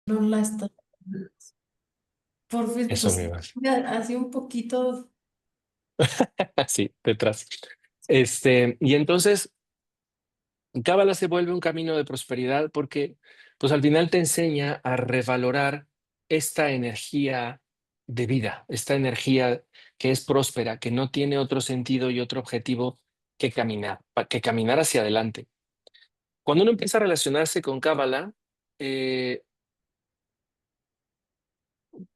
No la está. Por fin, Eso pues me va. así un poquito. Sí, detrás. Y entonces, Cábala se vuelve un camino de prosperidad porque, pues al final te enseña a revalorar esta energía de vida, esta energía que es próspera, que no tiene otro sentido y otro objetivo que caminar, que caminar hacia adelante. Cuando uno empieza a relacionarse con Cábala, eh,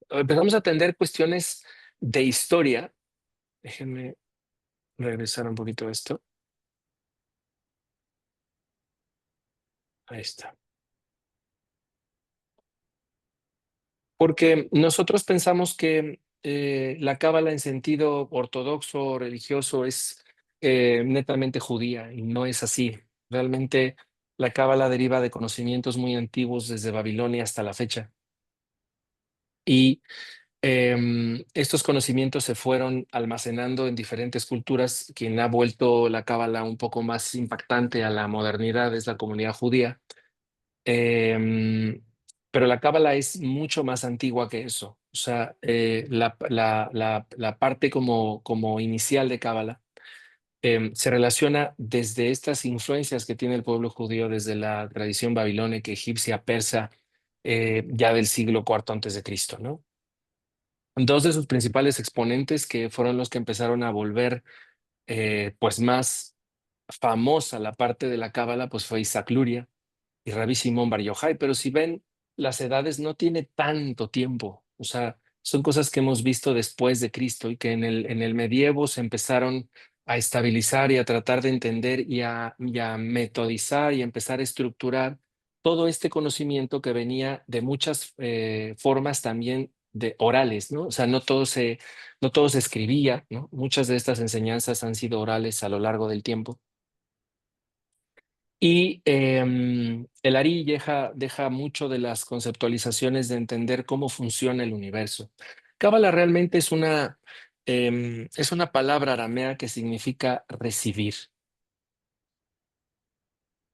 empezamos a atender cuestiones de historia. Déjenme regresar un poquito a esto. Ahí está. Porque nosotros pensamos que la cábala en sentido ortodoxo, religioso, es netamente judía y no es así. Realmente la cábala deriva de conocimientos muy antiguos desde Babilonia hasta la fecha. Y estos conocimientos se fueron almacenando en diferentes culturas. Quien ha vuelto la cábala un poco más impactante a la modernidad es la comunidad judía. Em, pero la cábala es mucho más antigua que eso. O sea, la parte como inicial de cábala se relaciona desde estas influencias que tiene el pueblo judío desde la tradición babilónica, egipcia, persa, ya del siglo cuarto antes de Cristo, ¿no? Dos de sus principales exponentes que fueron los que empezaron a volver pues más famosa la parte de la cábala, pues fue Isaac Luria y Rabbi Simón Bar Yochai, pero si ven, las edades no tiene tanto tiempo, o sea, son cosas que hemos visto después de Cristo y que en el medievo se empezaron a estabilizar y a tratar de entender y a metodizar y a empezar a estructurar todo este conocimiento que venía de muchas formas también de orales, ¿no? O sea, no todo se escribía, ¿no? Muchas de estas enseñanzas han sido orales a lo largo del tiempo. Y el Ari deja mucho de las conceptualizaciones de entender cómo funciona el universo. Cábala realmente es una palabra aramea que significa recibir.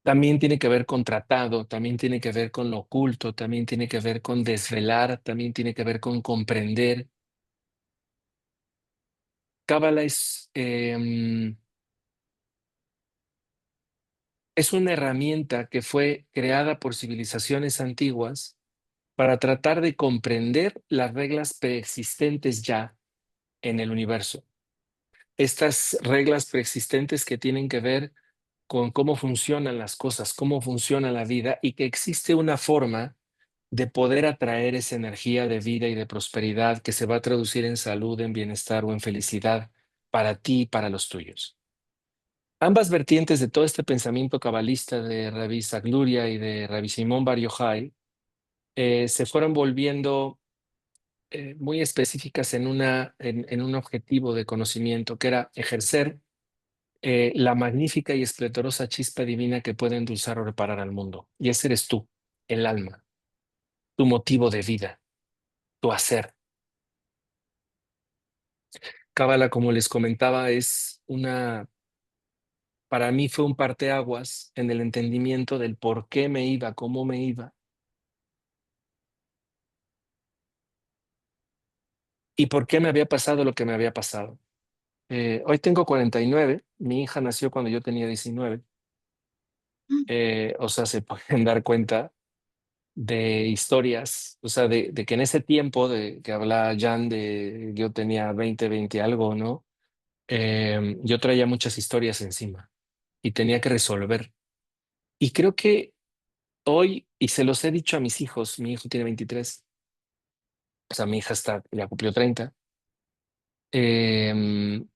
También tiene que ver con tratado, también tiene que ver con lo oculto, también tiene que ver con desvelar, también tiene que ver con comprender. Cábala es una herramienta que fue creada por civilizaciones antiguas para tratar de comprender las reglas preexistentes ya en el universo. Estas reglas preexistentes que tienen que ver con cómo funcionan las cosas, cómo funciona la vida y que existe una forma de poder atraer esa energía de vida y de prosperidad que se va a traducir en salud, en bienestar o en felicidad para ti y para los tuyos. Ambas vertientes de todo este pensamiento cabalista de Rabbi Isaac Luria y de Rabbi Simón Bar Yochai se fueron volviendo muy específicas en un objetivo de conocimiento, que era ejercer la magnífica y esplendorosa chispa divina que puede endulzar o reparar al mundo. Y ese eres tú, el alma, tu motivo de vida, tu hacer. Cábala, como les comentaba, para mí fue un parteaguas en el entendimiento del por qué me iba, cómo me iba y por qué me había pasado lo que me había pasado. Hoy tengo 49, mi hija nació cuando yo tenía 19. O sea, se pueden dar cuenta de historias, o sea, de que en ese tiempo de que habla Jan de yo tenía 20 algo, ¿no? Yo traía muchas historias encima y tenía que resolver. Y creo que hoy, y se los he dicho a mis hijos, mi hijo tiene 23, o sea, mi hija ya cumplió 30. em,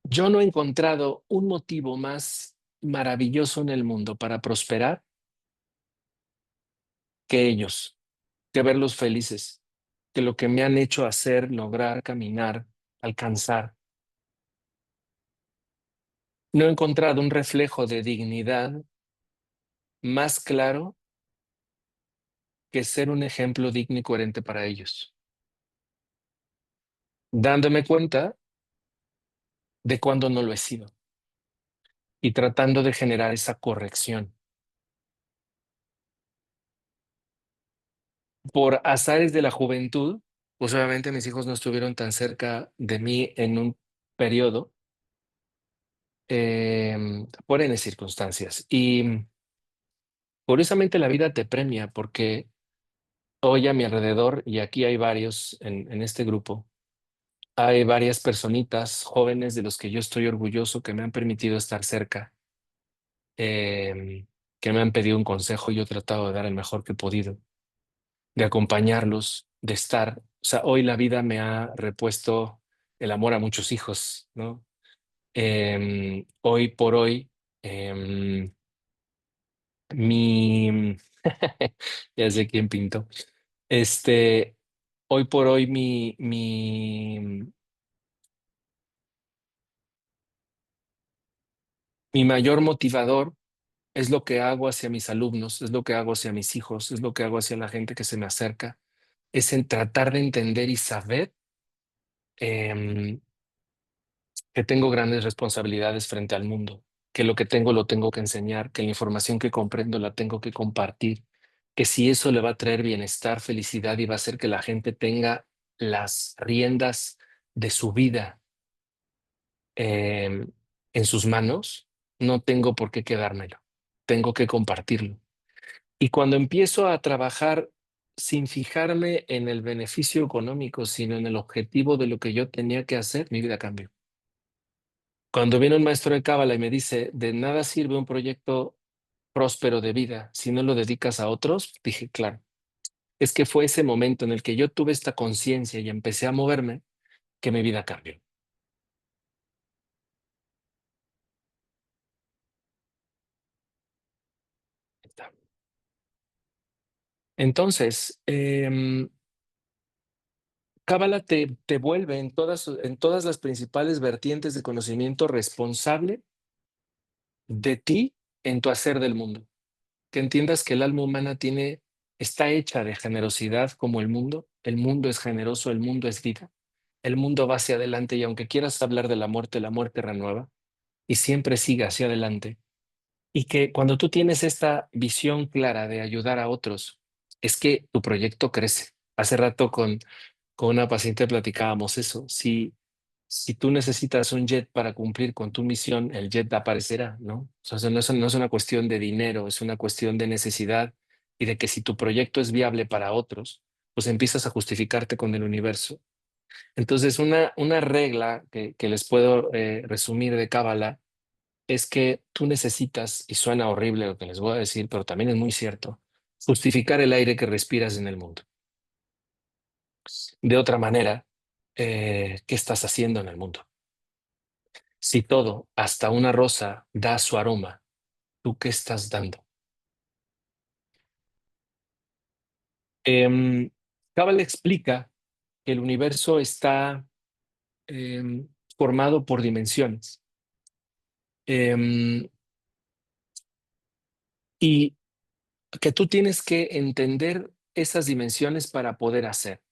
yo no he encontrado un motivo más maravilloso en el mundo para prosperar que ellos, que verlos felices, que lo que me han hecho hacer, lograr, caminar, alcanzar. No he encontrado un reflejo de dignidad más claro que ser un ejemplo digno y coherente para ellos, dándome cuenta de cuándo no lo he sido y tratando de generar esa corrección. por azares de la juventud, pues obviamente mis hijos no estuvieron tan cerca de mí en un periodo, por N circunstancias. Y curiosamente la vida te premia porque hoy a mi alrededor, y aquí hay varios en este grupo, hay varias personitas jóvenes de los que yo estoy orgulloso que me han permitido estar cerca, em, que me han pedido un consejo y yo he tratado de dar el mejor que he podido, de acompañarlos, de estar. O sea, hoy la vida me ha repuesto el amor a muchos hijos, ¿no? Hoy por hoy, em, mi... ya sé quién pintó. Este, hoy por hoy mi mayor motivador es lo que hago hacia mis alumnos, es lo que hago hacia mis hijos, es lo que hago hacia la gente que se me acerca, es en tratar de entender y saber em, que tengo grandes responsabilidades frente al mundo, que lo que tengo lo tengo que enseñar, que la información que comprendo la tengo que compartir, que si eso le va a traer bienestar, felicidad y va a hacer que la gente tenga las riendas de su vida em, en sus manos, no tengo por qué quedármelo, tengo que compartirlo. Y cuando empiezo a trabajar sin fijarme en el beneficio económico, sino en el objetivo de lo que yo tenía que hacer, mi vida cambió. Cuando viene un maestro de Cábala y me dice, de nada sirve un proyecto próspero de vida si no lo dedicas a otros, dije, claro, es que fue ese momento en el que yo tuve esta conciencia y empecé a moverme que mi vida cambió. Entonces, Cábala te vuelve en todas las principales vertientes de conocimiento responsable de ti en tu hacer del mundo. Que entiendas que el alma humana está hecha de generosidad como el mundo es generoso, el mundo es vida, el mundo va hacia adelante y aunque quieras hablar de la muerte renueva y siempre sigue hacia adelante. Y que cuando tú tienes esta visión clara de ayudar a otros, es que tu proyecto crece. Hace rato con una paciente platicábamos eso. Si tú necesitas un jet para cumplir con tu misión, el jet aparecerá, ¿no? O sea, no es una cuestión de dinero, es una cuestión de necesidad y de que si tu proyecto es viable para otros, pues empiezas a justificarte con el universo. Entonces, una regla que les puedo resumir de Cábala es que tú necesitas, y suena horrible lo que les voy a decir, pero también es muy cierto, justificar el aire que respiras en el mundo. De otra manera, ¿qué estás haciendo en el mundo? Si todo, hasta una rosa, da su aroma, ¿tú qué estás dando? Em, Cábala explica que el universo está em, formado por dimensiones em, y que tú tienes que entender esas dimensiones para poder hacer.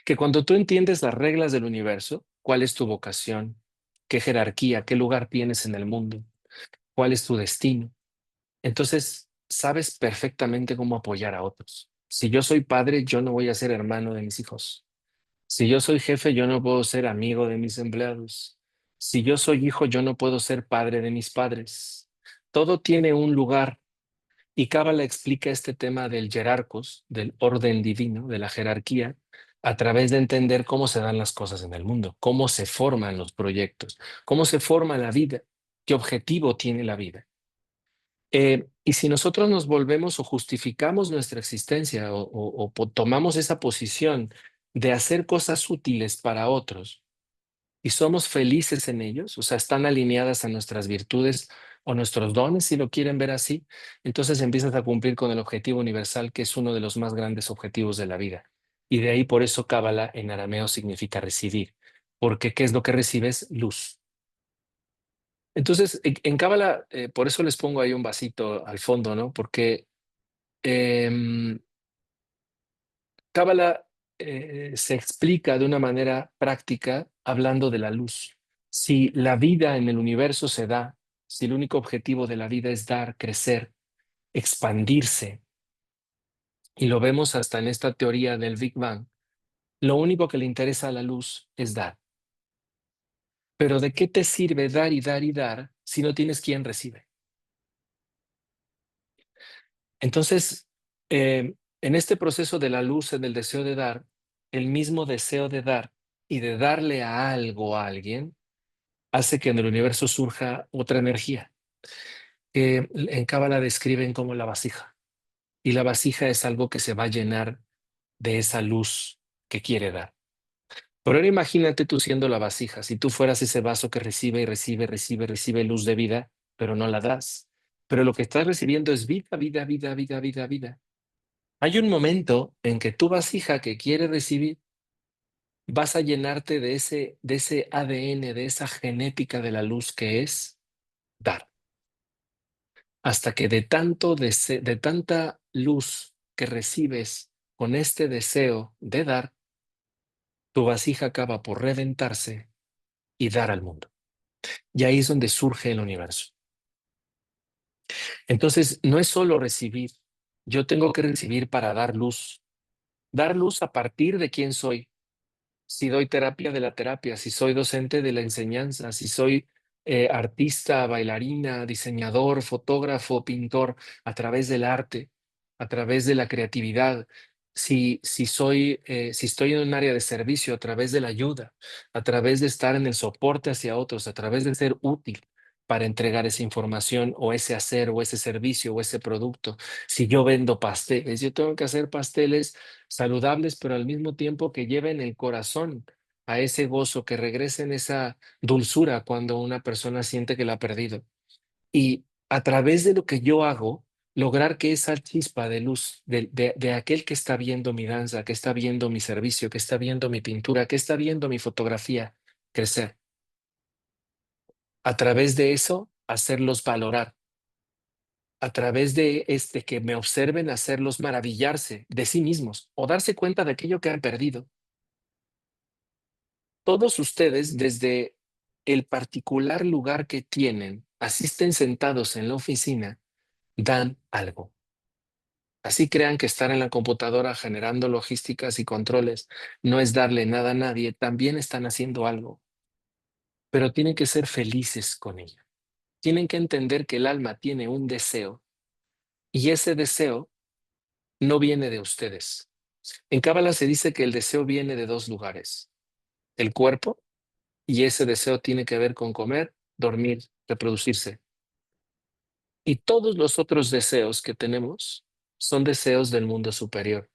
Que cuando tú entiendes las reglas del universo, cuál es tu vocación, qué jerarquía, qué lugar tienes en el mundo, cuál es tu destino, entonces sabes perfectamente cómo apoyar a otros. Si yo soy padre, yo no voy a ser hermano de mis hijos. Si yo soy jefe, yo no puedo ser amigo de mis empleados. Si yo soy hijo, yo no puedo ser padre de mis padres. Todo tiene un lugar. Y Cábala explica este tema del jerarcos, del orden divino, de la jerarquía, a través de entender cómo se dan las cosas en el mundo, cómo se forman los proyectos, cómo se forma la vida, qué objetivo tiene la vida. Y si nosotros nos volvemos o justificamos nuestra existencia o tomamos esa posición de hacer cosas útiles para otros, y somos felices en ellos, o sea, están alineadas a nuestras virtudes o nuestros dones, si lo quieren ver así, entonces empiezas a cumplir con el objetivo universal, que es uno de los más grandes objetivos de la vida. Y de ahí por eso Cábala en arameo significa recibir, porque ¿qué es lo que recibes? Luz. Entonces, en Cábala, por eso les pongo ahí un vasito al fondo, ¿no? Porque em, Cábala se explica de una manera práctica hablando de la luz. Si la vida en el universo se da, si el único objetivo de la vida es dar, crecer, expandirse, y lo vemos hasta en esta teoría del Big Bang, lo único que le interesa a la luz es dar. Pero ¿de qué te sirve dar y dar y dar si no tienes quien recibe? Entonces, en este proceso de la luz, en el deseo de dar, el mismo deseo de dar y de darle a algo a alguien, hace que en el universo surja otra energía, que en Cábala describen como la vasija. Y la vasija es algo que se va a llenar de esa luz que quiere dar. Pero ahora imagínate tú siendo la vasija, si tú fueras ese vaso que recibe y recibe, recibe, recibe luz de vida, pero no la das. Pero lo que estás recibiendo es vida, vida, vida, vida, vida, vida. Hay un momento en que tu vasija que quiere recibir, vas a llenarte de ese ADN, de esa genética de la luz que es dar. Hasta que de tanta luz que recibes con este deseo de dar, tu vasija acaba por reventarse y dar al mundo. Y ahí es donde surge el universo. Entonces, no es solo recibir. Yo tengo que recibir para dar luz. Dar luz a partir de quién soy. Si doy terapia, de la terapia, si soy docente, de la enseñanza, si soy artista, bailarina, diseñador, fotógrafo, pintor, a través del arte, a través de la creatividad, si estoy en un área de servicio, a través de la ayuda, a través de estar en el soporte hacia otros, a través de ser útil para entregar esa información o ese hacer o ese servicio o ese producto. Si yo vendo pasteles, yo tengo que hacer pasteles saludables, pero al mismo tiempo que lleven el corazón a ese gozo, que regresen esa dulzura cuando una persona siente que la ha perdido. Y a través de lo que yo hago, lograr que esa chispa de luz de aquel que está viendo mi danza, que está viendo mi servicio, que está viendo mi pintura, que está viendo mi fotografía crecer. A través de eso, hacerlos valorar. A través de que me observen, hacerlos maravillarse de sí mismos o darse cuenta de aquello que han perdido. Todos ustedes, desde el particular lugar que tienen, asisten sentados en la oficina, dan algo. Así crean que estar en la computadora generando logísticas y controles no es darle nada a nadie, también están haciendo algo, pero tienen que ser felices con ello. Tienen que entender que el alma tiene un deseo y ese deseo no viene de ustedes. En Cábala se dice que el deseo viene de dos lugares, el cuerpo, y ese deseo tiene que ver con comer, dormir, reproducirse. Y todos los otros deseos que tenemos son deseos del mundo superior.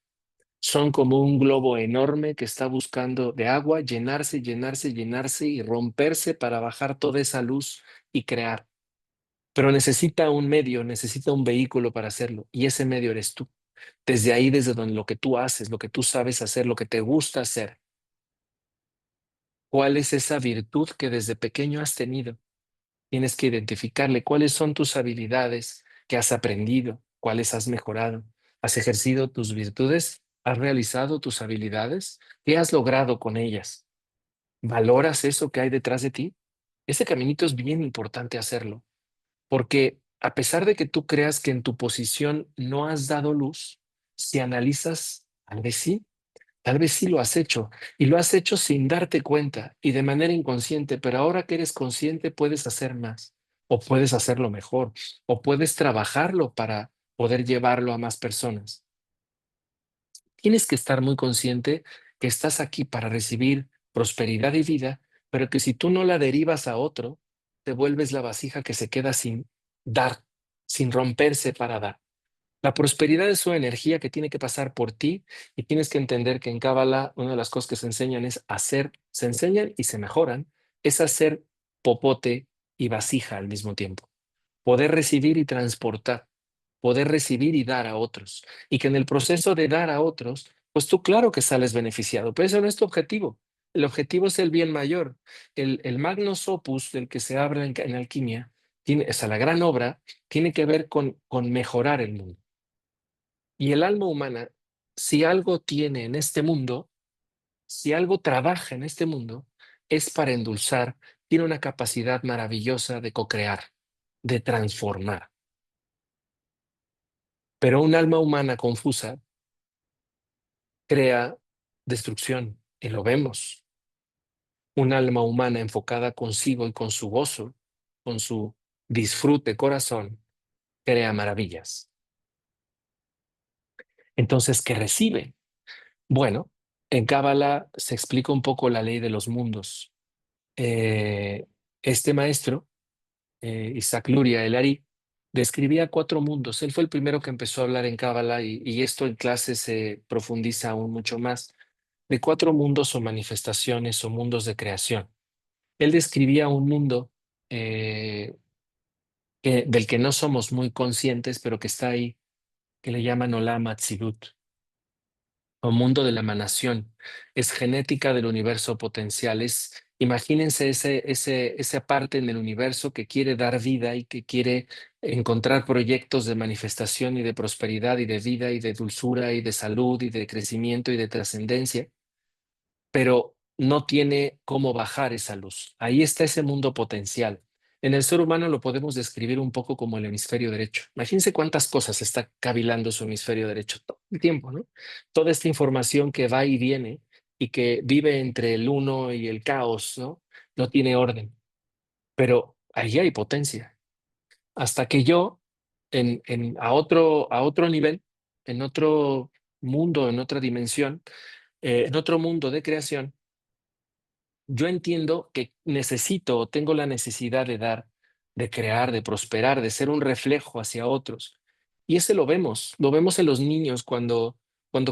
Son como un globo enorme que está buscando de agua llenarse, llenarse, llenarse y romperse para bajar toda esa luz y crear. Pero necesita un medio, necesita un vehículo para hacerlo. Y ese medio eres tú. Desde ahí, desde donde lo que tú haces, lo que tú sabes hacer, lo que te gusta hacer. ¿Cuál es esa virtud que desde pequeño has tenido? Tienes que identificarle cuáles son tus habilidades que has aprendido, cuáles has mejorado. ¿Has ejercido tus virtudes? ¿Has realizado tus habilidades? ¿Qué has logrado con ellas? ¿Valoras eso que hay detrás de ti? Ese caminito es bien importante hacerlo, porque a pesar de que tú creas que en tu posición no has dado luz, si analizas, tal vez sí lo has hecho y lo has hecho sin darte cuenta y de manera inconsciente, pero ahora que eres consciente puedes hacer más o puedes hacerlo mejor o puedes trabajarlo para poder llevarlo a más personas. Tienes que estar muy consciente que estás aquí para recibir prosperidad y vida, pero que si tú no la derivas a otro, te vuelves la vasija que se queda sin dar, sin romperse para dar. La prosperidad es una energía que tiene que pasar por ti y tienes que entender que en Cábala una de las cosas que se enseñan es hacer, se enseñan y se mejoran, es hacer popote y vasija al mismo tiempo. Poder recibir y transportar, poder recibir y dar a otros. Y que en el proceso de dar a otros, pues tú claro que sales beneficiado, pero eso no es tu objetivo. El objetivo es el bien mayor. El magnus opus del que se habla en alquimia, o sea, la gran obra, tiene que ver con mejorar el mundo. Y el alma humana, si algo tiene en este mundo, si algo trabaja en este mundo, es para endulzar, tiene una capacidad maravillosa de co-crear, de transformar. Pero un alma humana confusa crea destrucción, y lo vemos. Un alma humana enfocada consigo y con su gozo, con su disfrute corazón, crea maravillas. Entonces, ¿qué recibe? Bueno, en Cábala se explica un poco la ley de los mundos. Eh, este maestro, Isaac Luria el Ari, describía cuatro mundos. Él fue el primero que empezó a hablar en Cábala y esto en clase se profundiza aún mucho más, de cuatro mundos o manifestaciones o mundos de creación. Él describía un mundo eh, del que no somos muy conscientes, pero que está ahí, que le llaman Olam Atzilut, o mundo de la emanación. Es genética del universo potencial. Imagínense esa parte en el universo que quiere dar vida y que quiere encontrar proyectos de manifestación y de prosperidad y de vida y de dulzura y de salud y de crecimiento y de trascendencia, pero no tiene cómo bajar esa luz. Ahí está ese mundo potencial. En el ser humano lo podemos describir un poco como el hemisferio derecho. Imagínense cuántas cosas está cavilando su hemisferio derecho todo el tiempo, ¿no? Toda esta información que va y viene y que vive entre el uno y el caos, ¿no? No tiene orden, pero ahí hay potencia. Hasta que yo, a otro nivel, en otro mundo, en otra dimensión, en otro mundo de creación, yo entiendo que necesito o tengo la necesidad de dar, de crear, de prosperar, de ser un reflejo hacia otros. Y ese lo vemos en los niños cuando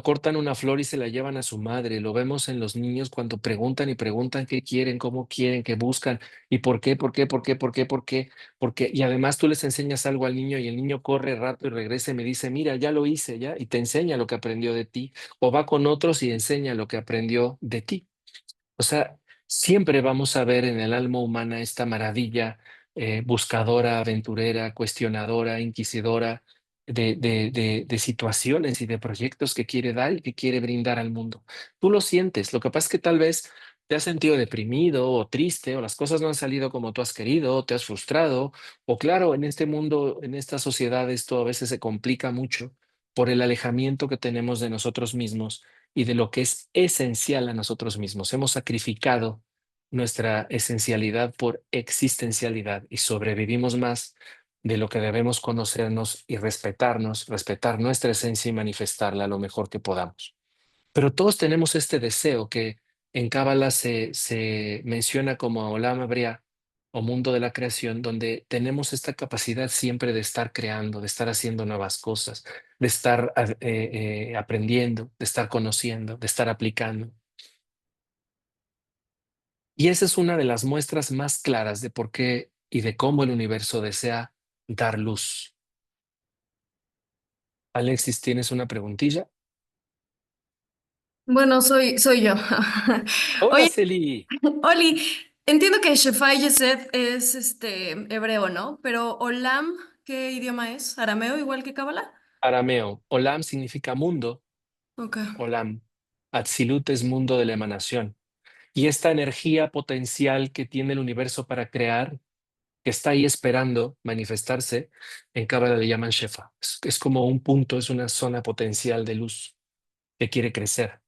cortan una flor y se la llevan a su madre, lo vemos en los niños cuando preguntan y preguntan qué quieren, cómo quieren, qué buscan y por qué, por qué, por qué, por qué, por qué, porque y además tú les enseñas algo al niño y el niño corre rato y regresa y me dice, mira, ya lo hice, ya, y te enseña lo que aprendió de ti, o va con otros y enseña lo que aprendió de ti. O sea, siempre vamos a ver en el alma humana esta maravilla buscadora, aventurera, cuestionadora, inquisidora de situaciones y de proyectos que quiere dar y que quiere brindar al mundo. Tú lo sientes. Lo que pasa es que tal vez te has sentido deprimido o triste o las cosas no han salido como tú has querido o te has frustrado o claro, en este mundo, en esta sociedad esto a veces se complica mucho por el alejamiento que tenemos de nosotros mismos y de lo que es esencial a nosotros mismos. Hemos sacrificado nuestra esencialidad por existencialidad y sobrevivimos más de lo que debemos conocernos y respetarnos, respetar nuestra esencia y manifestarla lo mejor que podamos. Pero todos tenemos este deseo que en Cábala se menciona como Olam Abria o mundo de la creación, donde tenemos esta capacidad siempre de estar creando, de estar haciendo nuevas cosas, de estar aprendiendo, de estar conociendo, de estar aplicando. Y esa es una de las muestras más claras de por qué y de cómo el universo desea dar luz. Alexis, ¿tienes una preguntilla? Bueno, soy yo. Hola, Oye, Celi. Oli, entiendo que Shefai Yesed es hebreo, ¿no? Pero Olam, ¿qué idioma es? ¿Arameo igual que Kabbalah? Arameo. Olam significa mundo. Ok. Olam. Atzilut es mundo de la emanación. Y esta energía potencial que tiene el universo para crear, que está ahí esperando manifestarse, en Cábala le llaman Shefa. Es como un punto, es una zona potencial de luz que quiere crecer,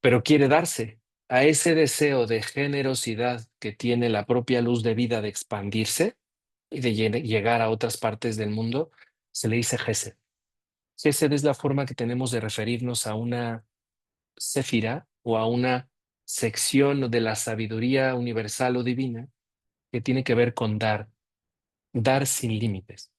pero quiere darse a ese deseo de generosidad que tiene la propia luz de vida de expandirse y de llegar a otras partes del mundo, se le dice Gesed. Gesed es la forma que tenemos de referirnos a una Séfira o a una sección de la sabiduría universal o divina que tiene que ver con dar, dar sin límites.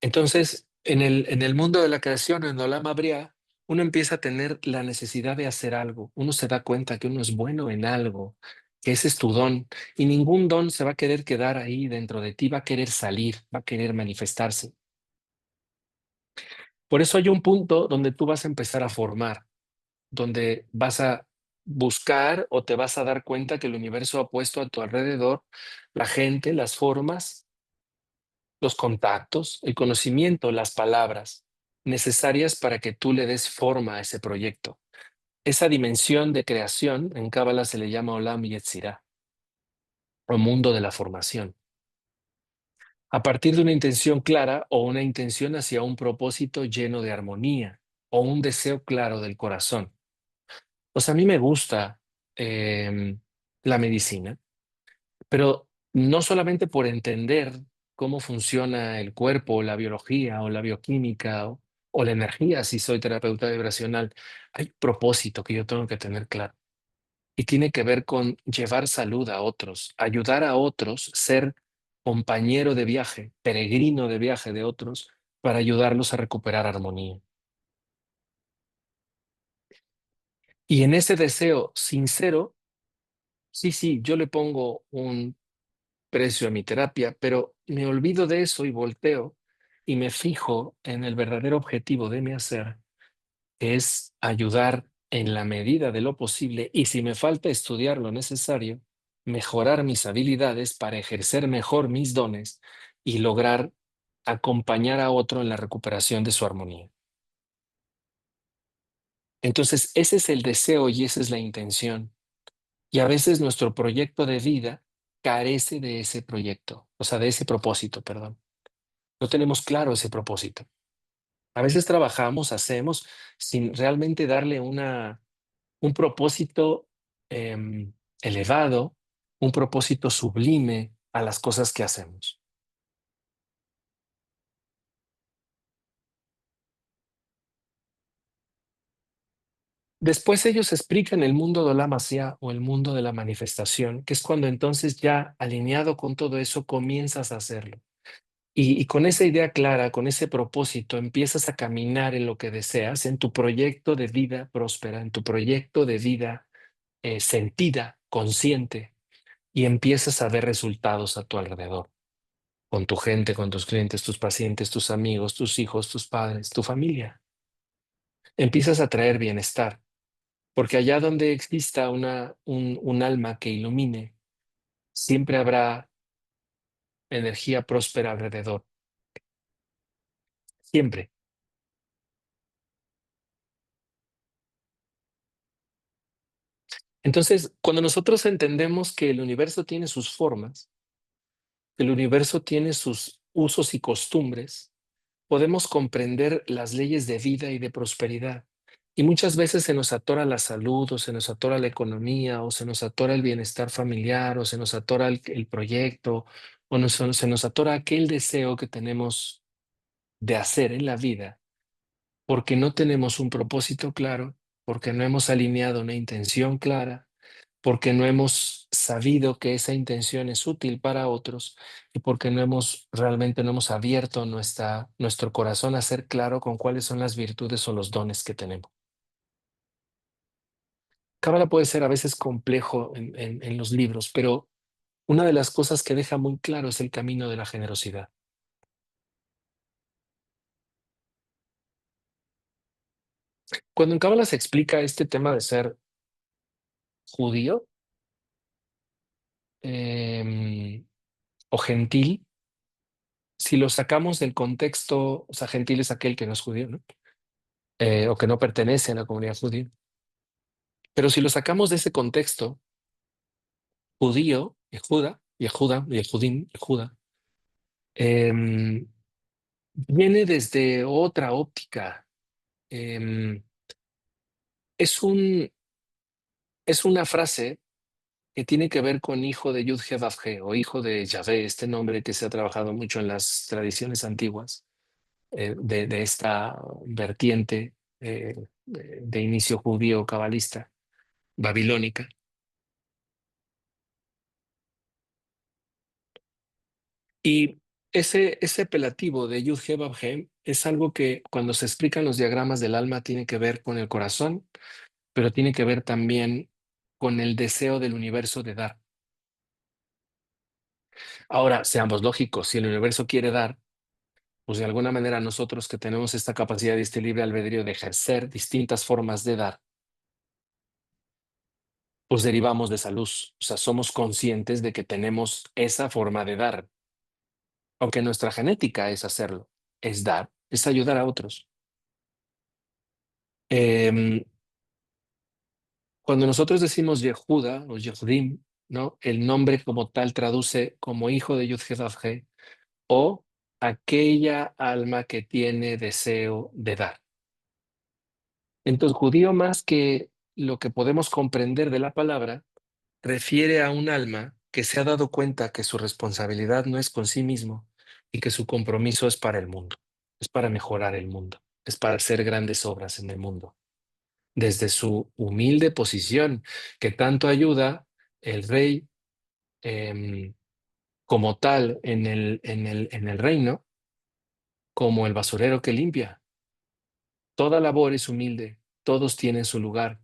Entonces, en el mundo de la creación, en Olam Abria, uno empieza a tener la necesidad de hacer algo. Uno se da cuenta que uno es bueno en algo, que ese es tu don, y ningún don se va a querer quedar ahí dentro de ti, va a querer salir, va a querer manifestarse. Por eso hay un punto donde tú vas a empezar a formar, donde vas a buscar o te vas a dar cuenta que el universo ha puesto a tu alrededor la gente, las formas, los contactos, el conocimiento, las palabras necesarias para que tú le des forma a ese proyecto. Esa dimensión de creación en Cábala se le llama Olam Yetzirah, o mundo de la formación. a partir de una intención clara o una intención hacia un propósito lleno de armonía o un deseo claro del corazón. O sea, a mí me gusta la medicina, pero no solamente por entender cómo funciona el cuerpo, o la biología, o la bioquímica, o la energía, si soy terapeuta vibracional. Hay un propósito que yo tengo que tener claro y tiene que ver con llevar salud a otros, ayudar a otros, ser compañero de viaje, peregrino de viaje de otros para ayudarlos a recuperar armonía. Y en ese deseo sincero, sí, sí, yo le pongo un precio a mi terapia, pero me olvido de eso y volteo y me fijo en el verdadero objetivo de mi hacer, que es ayudar en la medida de lo posible y si me falta estudiar lo necesario, mejorar mis habilidades para ejercer mejor mis dones y lograr acompañar a otro en la recuperación de su armonía. Entonces, ese es el deseo y esa es la intención. Y a veces nuestro proyecto de vida carece de ese proyecto, o sea, de ese propósito, perdón. No tenemos claro ese propósito. A veces trabajamos, hacemos sin realmente darle un propósito elevado, un propósito sublime a las cosas que hacemos. Después ellos explican el mundo de la masía o el mundo de la manifestación, que es cuando entonces ya alineado con todo eso comienzas a hacerlo. Y con esa idea clara, con ese propósito, empiezas a caminar en lo que deseas, en tu proyecto de vida próspera, en tu proyecto de vida sentida, consciente, y empiezas a ver resultados a tu alrededor, con tu gente, con tus clientes, tus pacientes, tus amigos, tus hijos, tus padres, tu familia. Empiezas a traer bienestar, porque allá donde exista un alma que ilumine, siempre habrá energía próspera alrededor, siempre. Entonces, cuando nosotros entendemos que el universo tiene sus formas, el universo tiene sus usos y costumbres, podemos comprender las leyes de vida y de prosperidad. Y muchas veces se nos atora la salud, o se nos atora la economía, o se nos atora el bienestar familiar, o se nos atora el proyecto, se nos atora aquel deseo que tenemos de hacer en la vida, porque no tenemos un propósito claro, porque no hemos alineado una intención clara, porque no hemos sabido que esa intención es útil para otros y porque realmente no hemos abierto nuestro corazón a ser claro con cuáles son las virtudes o los dones que tenemos. Cábala puede ser a veces complejo en los libros, pero una de las cosas que deja muy claro es el camino de la generosidad. Cuando en Cábala se explica este tema de ser judío em, o gentil, si lo sacamos del contexto, o sea, gentil es aquel que no es judío, ¿no? O que no pertenece a la comunidad judía. Pero si lo sacamos de ese contexto judío, Yehuda, Yehudim, Yehuda, em, viene desde otra óptica. Em, es un, es una frase que tiene que ver con hijo de Yud He Vav He, o hijo de Yahvé, este nombre que se ha trabajado mucho en las tradiciones antiguas de esta vertiente de inicio judío cabalista babilónica. Y ese apelativo de Yud He Vav He es algo que cuando se explican los diagramas del alma tiene que ver con el corazón, pero tiene que ver también con el deseo del universo de dar. Ahora, seamos lógicos, si el universo quiere dar, pues de alguna manera nosotros que tenemos esta capacidad y este libre albedrío de ejercer distintas formas de dar, pues derivamos de esa luz. O sea, somos conscientes de que tenemos esa forma de dar, aunque nuestra genética es hacerlo, es dar, es ayudar a otros. Em, Cuando nosotros decimos Yehuda o Yehudim, ¿no? El nombre como tal traduce como hijo de Yud He Vav He, o aquella alma que tiene deseo de dar. Entonces, judío, más que lo que podemos comprender de la palabra, refiere a un alma que se ha dado cuenta que su responsabilidad no es con sí mismo y que su compromiso es para el mundo, es para mejorar el mundo, es para hacer grandes obras en el mundo. Desde su humilde posición, que tanto ayuda el rey em, como tal en el reino, como el basurero que limpia. Toda labor es humilde, todos tienen su lugar,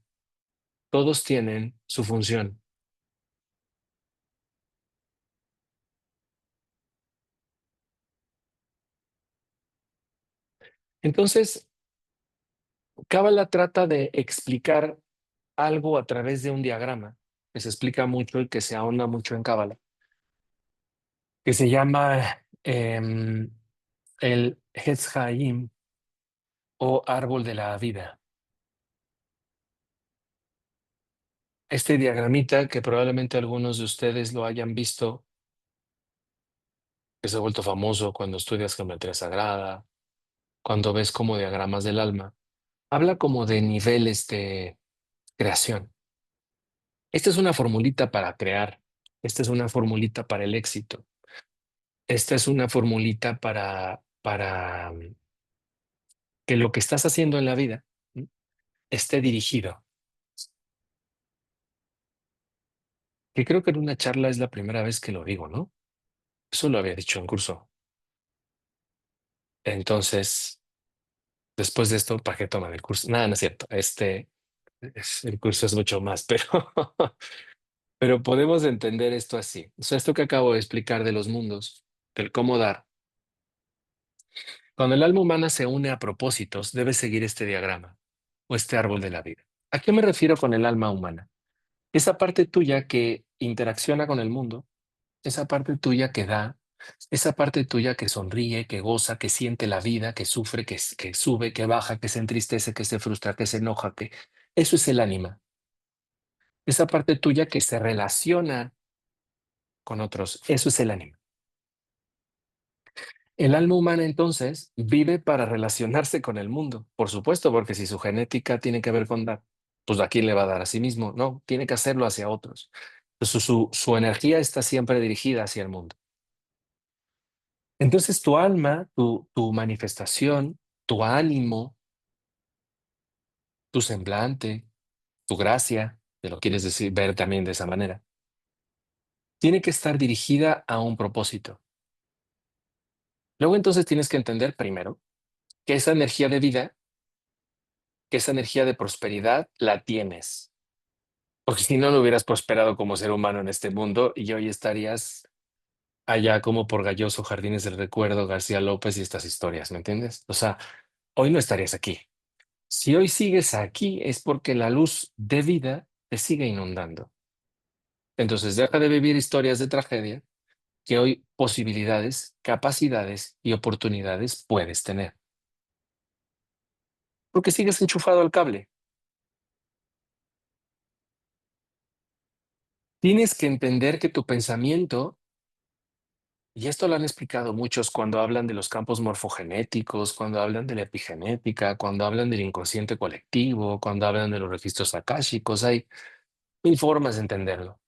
todos tienen su función. Entonces, Cábala trata de explicar algo a través de un diagrama que se explica mucho y que se ahonda mucho en Cábala, que se llama el Hetz Haim o árbol de la vida. Este diagramita, que probablemente algunos de ustedes lo hayan visto, que se ha vuelto famoso cuando estudias geometría sagrada, cuando ves como diagramas del alma, habla como de niveles de creación. Esta es una formulita para crear, esta es una formulita para el éxito, esta es una formulita para que lo que estás haciendo en la vida, ¿m?, esté dirigido. Que creo que en una charla es la primera vez que lo digo, ¿no? Eso lo había dicho en curso. Entonces, después de esto, ¿para qué toman el curso? Nada, no es cierto. El curso es mucho más, pero, pero podemos entender esto así. O sea, esto que acabo de explicar de los mundos, del cómo dar. Cuando el alma humana se une a propósitos, debe seguir este diagrama o este árbol de la vida. ¿A qué me refiero con el alma humana? Esa parte tuya que interacciona con el mundo, esa parte tuya que da, esa parte tuya que sonríe, que goza, que siente la vida, que sufre, que sube, que baja, que se entristece, que se frustra, que se enoja, que eso es el ánima. Esa parte tuya que se relaciona con otros, eso es el ánima. El alma humana entonces vive para relacionarse con el mundo, por supuesto, porque si su genética tiene que ver con dar, pues ¿a quién le va a dar a sí mismo? No, tiene que hacerlo hacia otros. Entonces, su energía está siempre dirigida hacia el mundo. Entonces tu alma, tu manifestación, tu ánimo, tu semblante, tu gracia, te lo quieres decir, ver también de esa manera, tiene que estar dirigida a un propósito. Luego entonces tienes que entender primero que esa energía de vida, que esa energía de prosperidad la tienes. Porque si no, no hubieras prosperado como ser humano en este mundo y hoy estarías allá como por Galloso, Jardines del Recuerdo, García López y estas historias, ¿me entiendes? O sea, hoy no estarías aquí. Si hoy sigues aquí es porque la luz de vida te sigue inundando. Entonces deja de vivir historias de tragedia que hoy posibilidades, capacidades y oportunidades puedes tener. Porque sigues enchufado al cable. Tienes que entender que tu pensamiento, y esto lo han explicado muchos cuando hablan de los campos morfogenéticos, cuando hablan de la epigenética, cuando hablan del inconsciente colectivo, cuando hablan de los registros akáshicos, hay mil formas de entenderlo.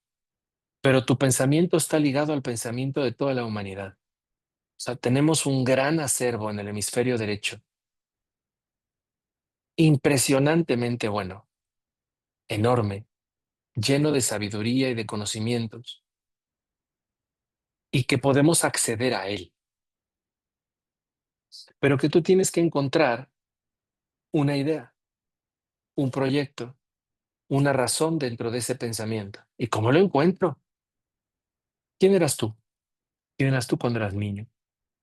Pero tu pensamiento está ligado al pensamiento de toda la humanidad. O sea, tenemos un gran acervo en el hemisferio derecho, impresionantemente bueno, enorme, lleno de sabiduría y de conocimientos, y que podemos acceder a él, pero que tú tienes que encontrar una idea, un proyecto, una razón dentro de ese pensamiento. ¿Y cómo lo encuentro? ¿Quién eras tú? ¿Quién eras tú cuando eras niño?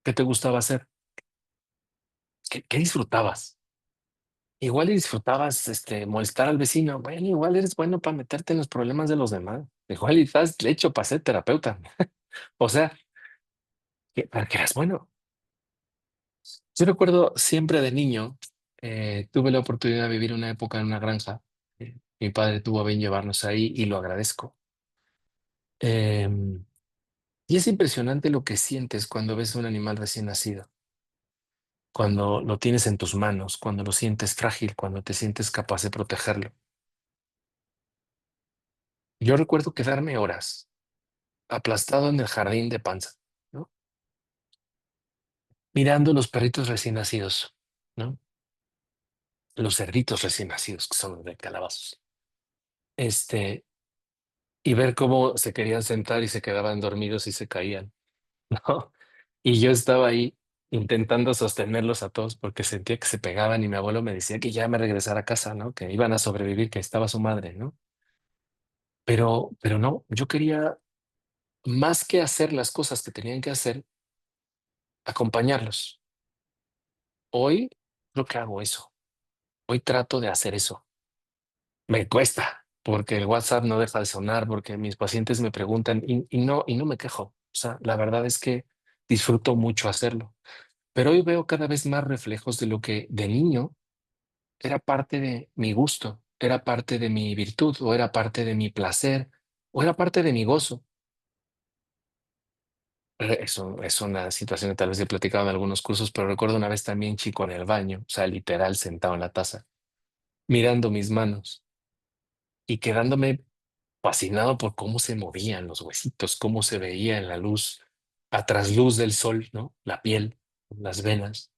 ¿Qué te gustaba hacer? ¿Qué disfrutabas? Igual y disfrutabas molestar al vecino. Bueno, igual eres bueno para meterte en los problemas de los demás. Igual y estás hecho para ser terapeuta. O sea, ¿para qué eras bueno? Yo recuerdo siempre de niño, tuve la oportunidad de vivir una época en una granja. Mi padre tuvo a bien llevarnos ahí y lo agradezco. Em, Y es impresionante lo que sientes cuando ves un animal recién nacido, cuando lo tienes en tus manos, cuando lo sientes frágil, cuando te sientes capaz de protegerlo. Yo recuerdo quedarme horas aplastado en el jardín de panza, ¿no? Mirando los perritos recién nacidos, ¿no? Los cerditos recién nacidos, que son los de calabazos. Este, y ver cómo se querían sentar y se quedaban dormidos y se caían, ¿no? Y yo estaba ahí intentando sostenerlos a todos porque sentía que se pegaban y mi abuelo me decía que ya me regresara a casa, ¿no? Que iban a sobrevivir, que estaba su madre, ¿no? Pero no, yo quería más que hacer las cosas que tenían que hacer, acompañarlos. Hoy creo que hago eso. Hoy trato de hacer eso. Me cuesta, porque el WhatsApp no deja de sonar, porque mis pacientes me preguntan y no me quejo. O sea, la verdad es que disfruto mucho hacerlo. Pero hoy veo cada vez más reflejos de lo que de niño era parte de mi gusto, era parte de mi virtud, o era parte de mi placer, o era parte de mi gozo. Eso es una situación que tal vez he platicado en algunos cursos, pero recuerdo una vez también chico en el baño, o sea, literal sentado en la taza, mirando mis manos y quedándome fascinado por cómo se movían los huesitos, cómo se veía en la luz, a trasluz del sol, ¿no? La piel, las venas,